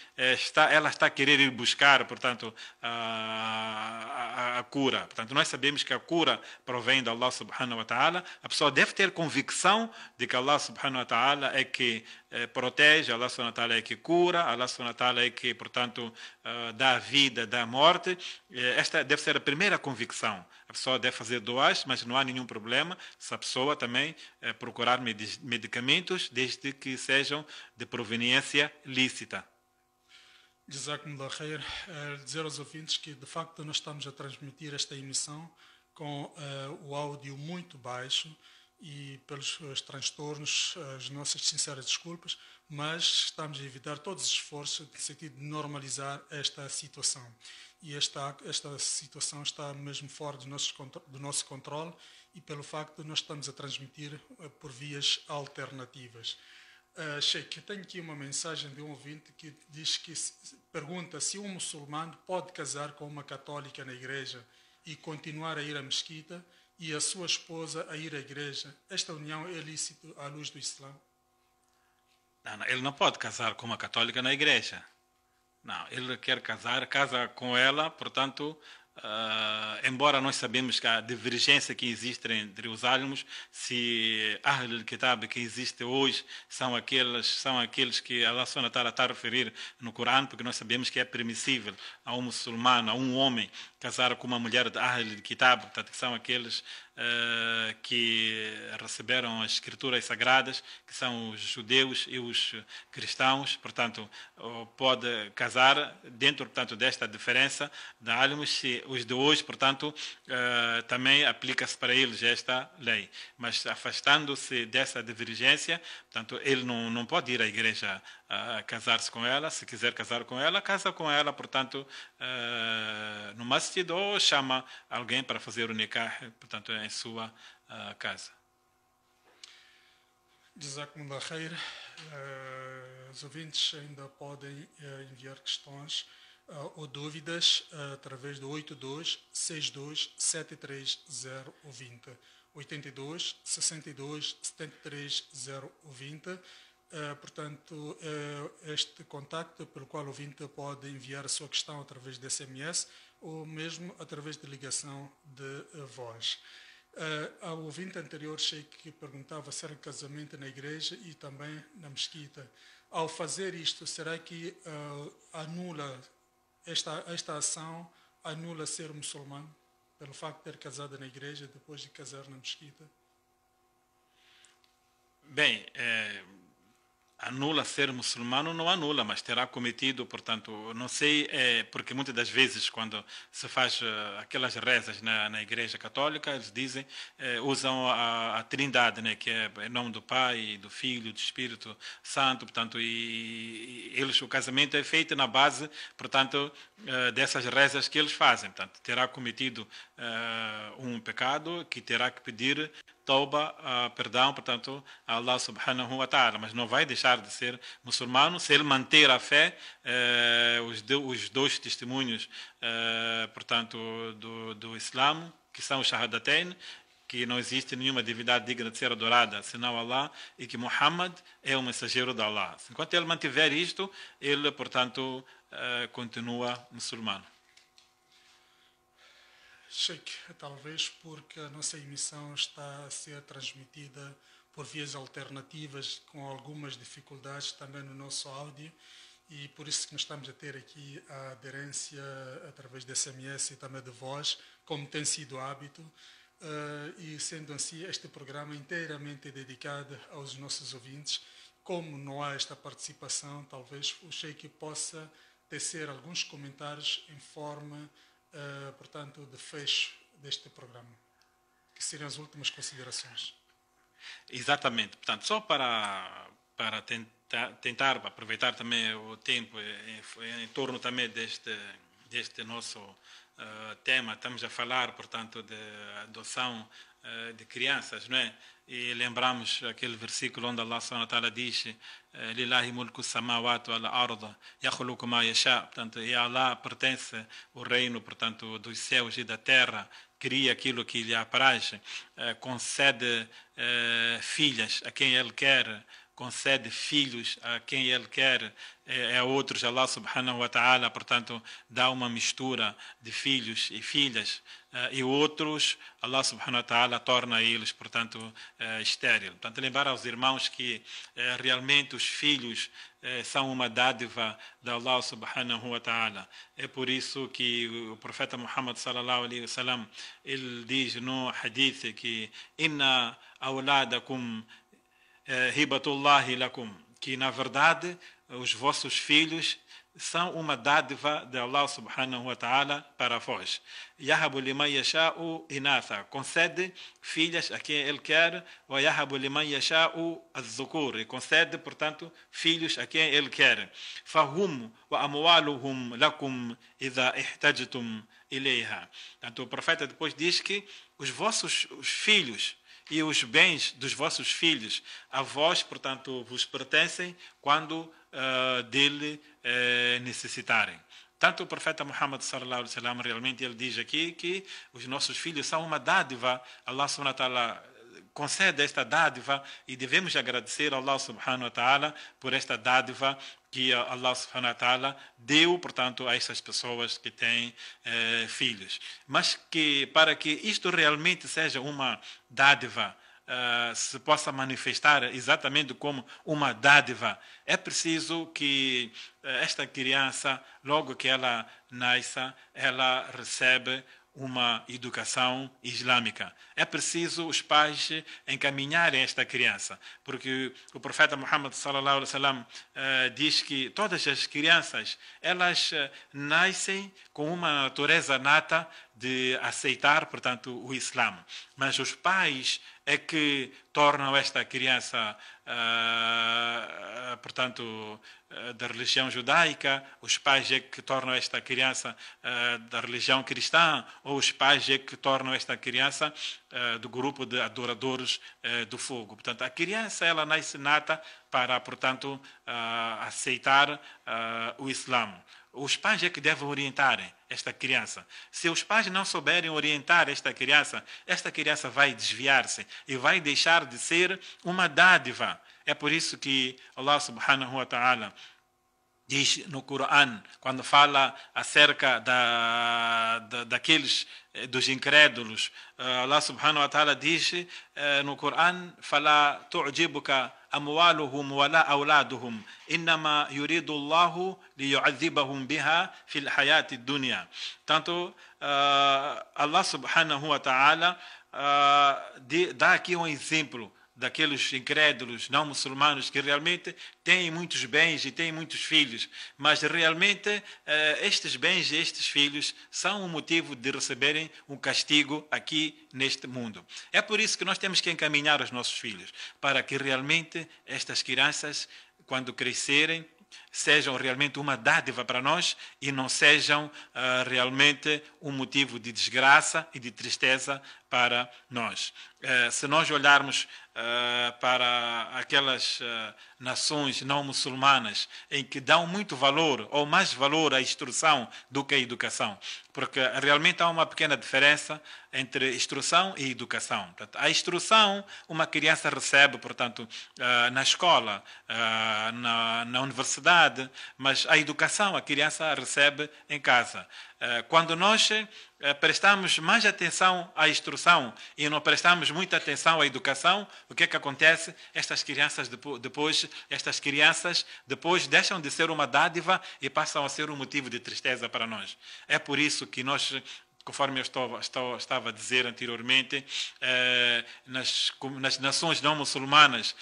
ela está a querer ir buscar, portanto, a cura. Portanto, nós sabemos que a cura provém de Allah subhanahu wa ta'ala. A pessoa deve ter convicção de que Allah subhanahu wa ta'ala é que protege, Allah subhanahu wa ta'ala é que cura, Allah subhanahu wa ta'ala é que, portanto, dá vida, dá morte. Esta deve ser a primeira convicção. A pessoa deve fazer duas, mas não há nenhum problema se a pessoa também procurar medicamentos, desde que sejam de proveniência lícita. Jazakumullah khair. Dizer aos ouvintes que, de facto, nós estamos a transmitir esta emissão com o áudio muito baixo e pelos transtornos, as nossas sinceras desculpas, mas estamos a evitar todos os esforços no sentido de normalizar esta situação. E esta situação está mesmo fora do nosso controle e pelo facto de nós estamos a transmitir por vias alternativas. Sheikh, eu tenho aqui uma mensagem de um ouvinte que diz que pergunta se um muçulmano pode casar com uma católica na igreja e continuar a ir à mesquita e a sua esposa a ir à igreja. Esta união é lícita à luz do Islã? Não, ele não pode casar com uma católica na igreja. Não, ele quer casa com ela, portanto, embora nós sabemos que a divergência que existe entre os álamos, se Ahl al-Kitab que existe hoje são aqueles que Allah subhanahu wa ta'ala está a referir no Corão, porque nós sabemos que é permissível a um muçulmano, a um homem, casar com uma mulher de Ahl al-Kitab, portanto, que são aqueles que receberam as escrituras sagradas, que são os judeus e os cristãos, portanto, pode casar dentro, portanto, desta diferença de álamos. Se os de hoje, portanto, também aplica-se para eles esta lei. Mas afastando-se dessa divergência, portanto, ele não pode ir à igreja casar-se com ela. Se quiser casar com ela, casa com ela, portanto, no masjid, ou chama alguém para fazer o nikah, portanto, em sua casa. Jazakumullah khair. Os ouvintes ainda podem enviar questões ou dúvidas através do 82 62 73020. 82 62 73020. Portanto, este contacto pelo qual o ouvinte pode enviar a sua questão através de SMS ou mesmo através de ligação de voz. Ao ouvinte anterior, Sheikh, que perguntava se era casamento na igreja e também na mesquita. Ao fazer isto, será que anula esta ação, anula ser muçulmano pelo facto de ter casado na igreja depois de casar na mesquita? Bem, anula ser muçulmano, não anula, mas terá cometido, portanto, não sei, porque muitas das vezes quando se faz aquelas rezas na igreja católica, eles dizem, usam a trindade, né, que é em nome do Pai, do Filho, do Espírito Santo, portanto, e o casamento é feito na base, portanto, dessas rezas que eles fazem. Portanto, terá cometido um pecado que terá que pedir tauba, perdão, portanto, a Allah subhanahu wa ta'ala, mas não vai deixar de ser muçulmano se ele manter a fé, os dois testemunhos, portanto, do Islã, que são os Shahadatain, que não existe nenhuma divindade digna de ser adorada senão Allah, e que Muhammad é o mensageiro de Allah. Enquanto ele mantiver isto, ele, portanto, continua muçulmano. Sheikh, talvez porque a nossa emissão está a ser transmitida por vias alternativas, com algumas dificuldades também no nosso áudio, e por isso que nós estamos a ter aqui a aderência através de SMS e também de voz, como tem sido hábito, e sendo assim este programa inteiramente dedicado aos nossos ouvintes. Como não há esta participação, talvez o Sheikh possa tecer alguns comentários em forma portanto, de fecho deste programa, que seriam as últimas considerações. Exatamente. Portanto, só para tentar aproveitar também o tempo em torno também deste nosso tema, estamos a falar, portanto, de adoção de crianças, não é? E lembramos aquele versículo onde Allah subhanahu wa ta'ala diz: Lillahi mulku samawati wal arda yakhluqu ma yasha. Portanto, e a Allah pertence o reino, portanto, dos céus e da terra, cria aquilo que lhe apraz, concede filhas a quem ele quer, concede filhos a quem ele quer, a outros Allah subhanahu wa ta'ala, portanto, dá uma mistura de filhos e filhas, e outros Allah subhanahu wa ta'ala torna eles, portanto, estéril. Portanto, lembrar aos irmãos que realmente os filhos são uma dádiva de Allah subhanahu wa ta'ala. É por isso que o profeta Muhammad sallallahu alaihi wasallam, ele diz no hadith que inna awladakum hibatullahi lakum, que na verdade os vossos filhos são uma dádiva de Allah subhanahu wa ta'ala para vós. Yahabu liman yasha'u inatha, concede filhas a quem ele quer, wa yahabu liman yasha'u az-zukur, e concede, portanto, filhos a quem ele quer. Fahum wa amwaluhum lakum idha ihtajtum ilayha. Portanto, o profeta depois diz que os filhos e os bens dos vossos filhos a vós, portanto, vos pertencem quando dele necessitarem. Tanto o profeta Muhammad sallallahu alaihi wasallam, realmente ele diz aqui que os nossos filhos são uma dádiva. Allah subhanahu wa ta'ala concede esta dádiva e devemos agradecer a Allah subhanahu wa ta'ala por esta dádiva que Allah subhanahu wa ta'ala deu, portanto, a essas pessoas que têm filhos. Mas que para que isto realmente seja uma dádiva, se possa manifestar exatamente como uma dádiva, é preciso que esta criança, logo que ela nasça, ela recebe uma educação islâmica. É preciso os pais encaminharem esta criança, porque o profeta Muhammad sallallahu alaihi wasallam diz que todas as crianças, elas nascem com uma natureza nata de aceitar, portanto, o Islã. Mas os pais é que tornam esta criança, portanto, da religião judaica, os pais é que tornam esta criança da religião cristã, ou os pais é que tornam esta criança do grupo de adoradores do fogo. Portanto, a criança, ela nasce nata para, portanto, aceitar o Islã. Os pais é que devem orientar esta criança. Se os pais não souberem orientar esta criança vai desviar-se e vai deixar de ser uma dádiva. É por isso que Allah subhanahu wa ta'ala diz no Coran, quando fala acerca daqueles dos incrédulos, Allah subhanahu wa ta'ala diz no Coran: "Fala tu'jibuka amwaluhum wala auladuhum, innama yuridu Allahu liyu'adhibahum biha fil hayati dunya." Tanto Allah subhanahu wa ta'ala dá aqui um exemplo daqueles incrédulos não muçulmanos que realmente têm muitos bens e têm muitos filhos, mas realmente estes bens e estes filhos são um motivo de receberem um castigo aqui neste mundo. É por isso que nós temos que encaminhar os nossos filhos, para que realmente estas crianças, quando crescerem, sejam realmente uma dádiva para nós e não sejam realmente um motivo de desgraça e de tristeza para nós. Se nós olharmos para aquelas nações não muçulmanas em que dão muito valor ou mais valor à instrução do que à educação, porque realmente há uma pequena diferença entre instrução e educação. Portanto, a instrução uma criança recebe, portanto, na escola, na universidade, mas a educação a criança recebe em casa. Quando nós prestamos mais atenção à instrução e não prestamos muita atenção à educação, o que é que acontece? Estas crianças depois deixam de ser uma dádiva e passam a ser um motivo de tristeza para nós. É por isso que nós conforme eu estava a dizer anteriormente, nas nações não muçulmanas,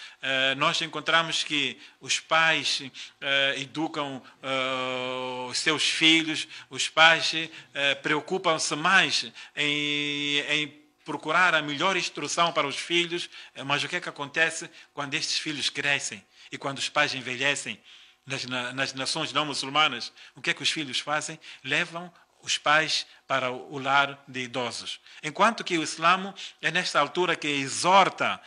nós encontramos que os pais educam os seus filhos, os pais preocupam-se mais em procurar a melhor instrução para os filhos, mas o que é que acontece quando estes filhos crescem e quando os pais envelhecem? Nas nações não muçulmanas, o que é que os filhos fazem? Levam os pais para o lar de idosos. Enquanto que o Islã é nesta altura que exorta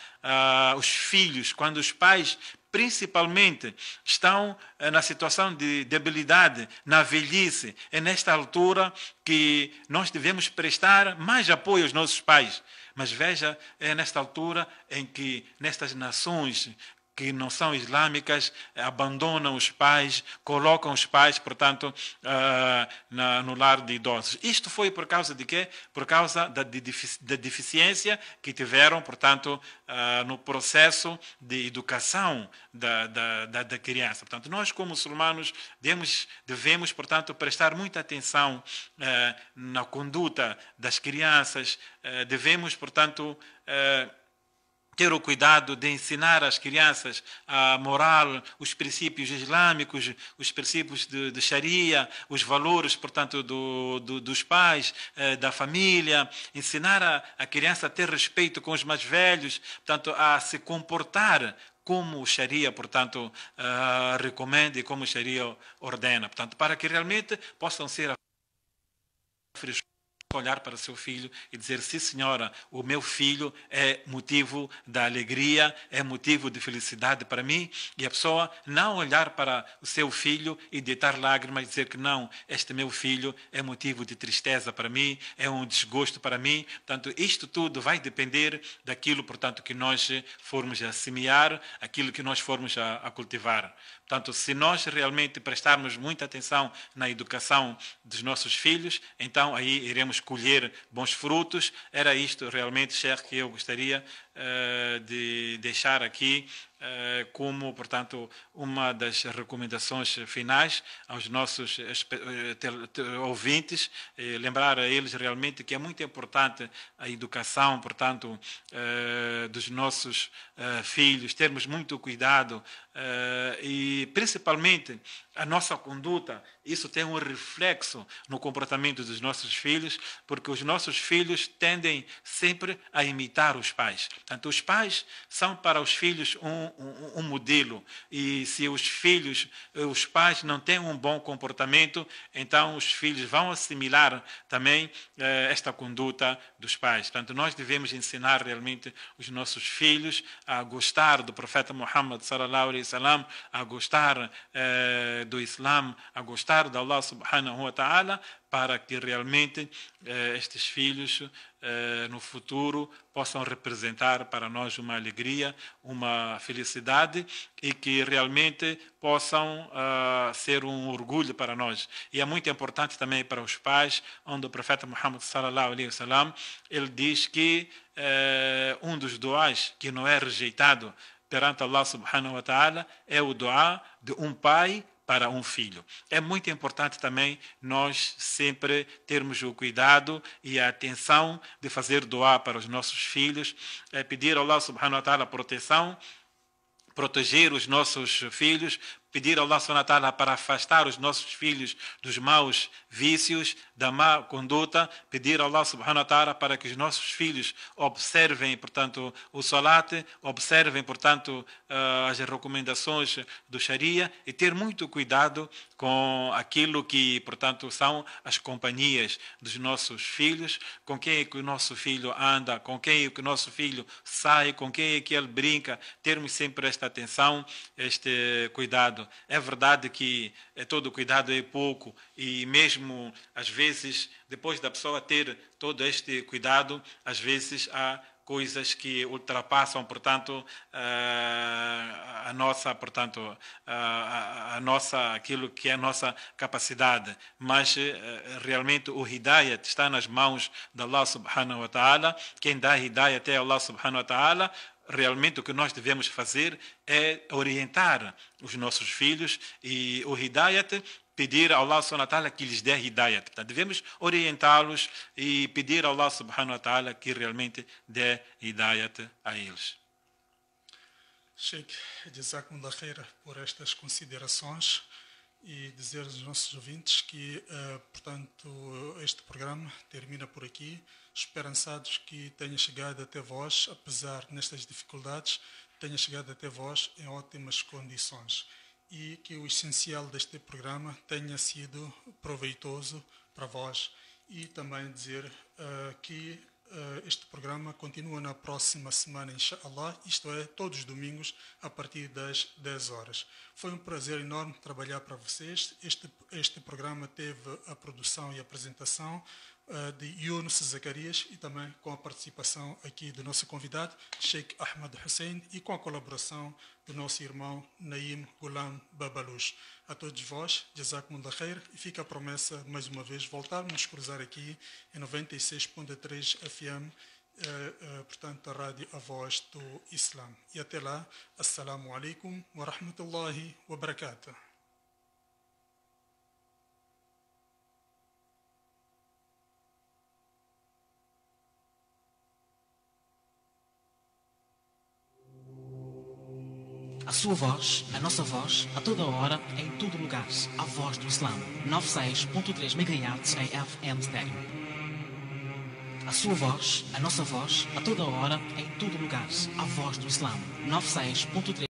os filhos, quando os pais principalmente estão na situação de debilidade, na velhice. É nesta altura que nós devemos prestar mais apoio aos nossos pais. Mas veja, é nesta altura em que nestas nações que não são islâmicas, abandonam os pais, colocam os pais, portanto, no lar de idosos. Isto foi por causa de quê? Por causa da deficiência que tiveram, portanto, no processo de educação da criança. Portanto, nós, como muçulmanos, devemos, portanto, prestar muita atenção na conduta das crianças, devemos, portanto, ter o cuidado de ensinar às crianças a moral, os princípios islâmicos, os princípios de Sharia, os valores, portanto, dos pais, da família, ensinar a criança a ter respeito com os mais velhos, portanto, a se comportar como o Sharia, portanto, recomenda e como o Sharia ordena, portanto, para que realmente possam ser olhar para seu filho e dizer: sim, senhora, o meu filho é motivo da alegria, é motivo de felicidade para mim. E a pessoa não olhar para o seu filho e deitar lágrimas e dizer que não, este meu filho é motivo de tristeza para mim, é um desgosto para mim. Portanto, isto tudo vai depender daquilo, portanto, que nós formos a semear, aquilo que nós formos a cultivar. Portanto, se nós realmente prestarmos muita atenção na educação dos nossos filhos, então aí iremos colher bons frutos. Era isto realmente, Sheikh, que eu gostaria de deixar aqui como, portanto, uma das recomendações finais aos nossos ouvintes, lembrar a eles realmente que é muito importante a educação, portanto, dos nossos filhos, termos muito cuidado e, principalmente, a nossa conduta. Isso tem um reflexo no comportamento dos nossos filhos, porque os nossos filhos tendem sempre a imitar os pais. Portanto, os pais são para os filhos um modelo, e se os pais não têm um bom comportamento, então os filhos vão assimilar também esta conduta dos pais. Portanto, nós devemos ensinar realmente os nossos filhos a gostar do profeta Muhammad sallallahu alaihi wasallam, a gostar do Islã, a gostar de Allah subhanahu wa ta'ala, para que realmente estes filhos no futuro possam representar para nós uma alegria, uma felicidade, e que realmente possam ser um orgulho para nós. E é muito importante também para os pais, onde o profeta Muhammad sallallahu alaihi wasallam, ele diz que um dos duás que não é rejeitado perante Allah subhanahu wa ta'ala é o duá de um pai para um filho. É muito importante também nós sempre termos o cuidado e a atenção de fazer duá para os nossos filhos, pedir a Allah subhanahu wa ta'ala proteção, proteger os nossos filhos, pedir a Allah subhanahu wa ta'ala para afastar os nossos filhos dos maus vícios, da má conduta, pedir a Allah subhanahu wa ta'ala para que os nossos filhos observem, portanto, o salat, observem, portanto, as recomendações do Sharia, e ter muito cuidado com aquilo que, portanto, são as companhias dos nossos filhos, com quem é que o nosso filho anda, com quem é que o nosso filho sai, com quem é que ele brinca, termos sempre esta atenção, este cuidado. É verdade que todo cuidado é pouco, e mesmo às vezes, depois da pessoa ter todo este cuidado, às vezes há coisas que ultrapassam, portanto, a nossa, portanto, aquilo que é a nossa capacidade. Mas realmente o hidayat está nas mãos de Allah subhanahu wa ta'ala. Quem dá hidayat é Allah subhanahu wa ta'ala. Realmente o que nós devemos fazer é orientar os nossos filhos, e o hidayat pedir a Allah subhanahu wa ta'ala que lhes dê hidayat. Portanto, devemos orientá-los e pedir a Allah subhanahu wa ta'ala que realmente dê hidayat a eles. Sheikh, jazakumullah khair por estas considerações e dizer aos nossos ouvintes que, portanto, este programa termina por aqui, esperançados que tenha chegado até vós, apesar nestas dificuldades, tenha chegado até vós em ótimas condições e que o essencial deste programa tenha sido proveitoso para vós e também dizer que este programa continua na próxima semana, inshallah, isto é, todos os domingos, a partir das 10 horas. Foi um prazer enorme trabalhar para vocês. Este programa teve a produção e a apresentação de Yunus Zacarias e também com a participação aqui do nosso convidado, Sheikh Ahmed Hussein, e com a colaboração do nosso irmão Naim Ghulam Babalush. A todos vós, jazakumullah khair, e fica a promessa, mais uma vez, voltarmos a nos cruzar aqui em 96.3 FM, portanto, a rádio A Voz do Islã. E até lá, assalamu alaikum wa rahmatullahi wa barakatuh. A sua voz, a nossa voz, a toda hora, em todo lugar. A Voz do Islã. 96.3 MHz em FM estéreo. A sua voz, a nossa voz, a toda hora, em todo lugar. A Voz do Islã. 96.3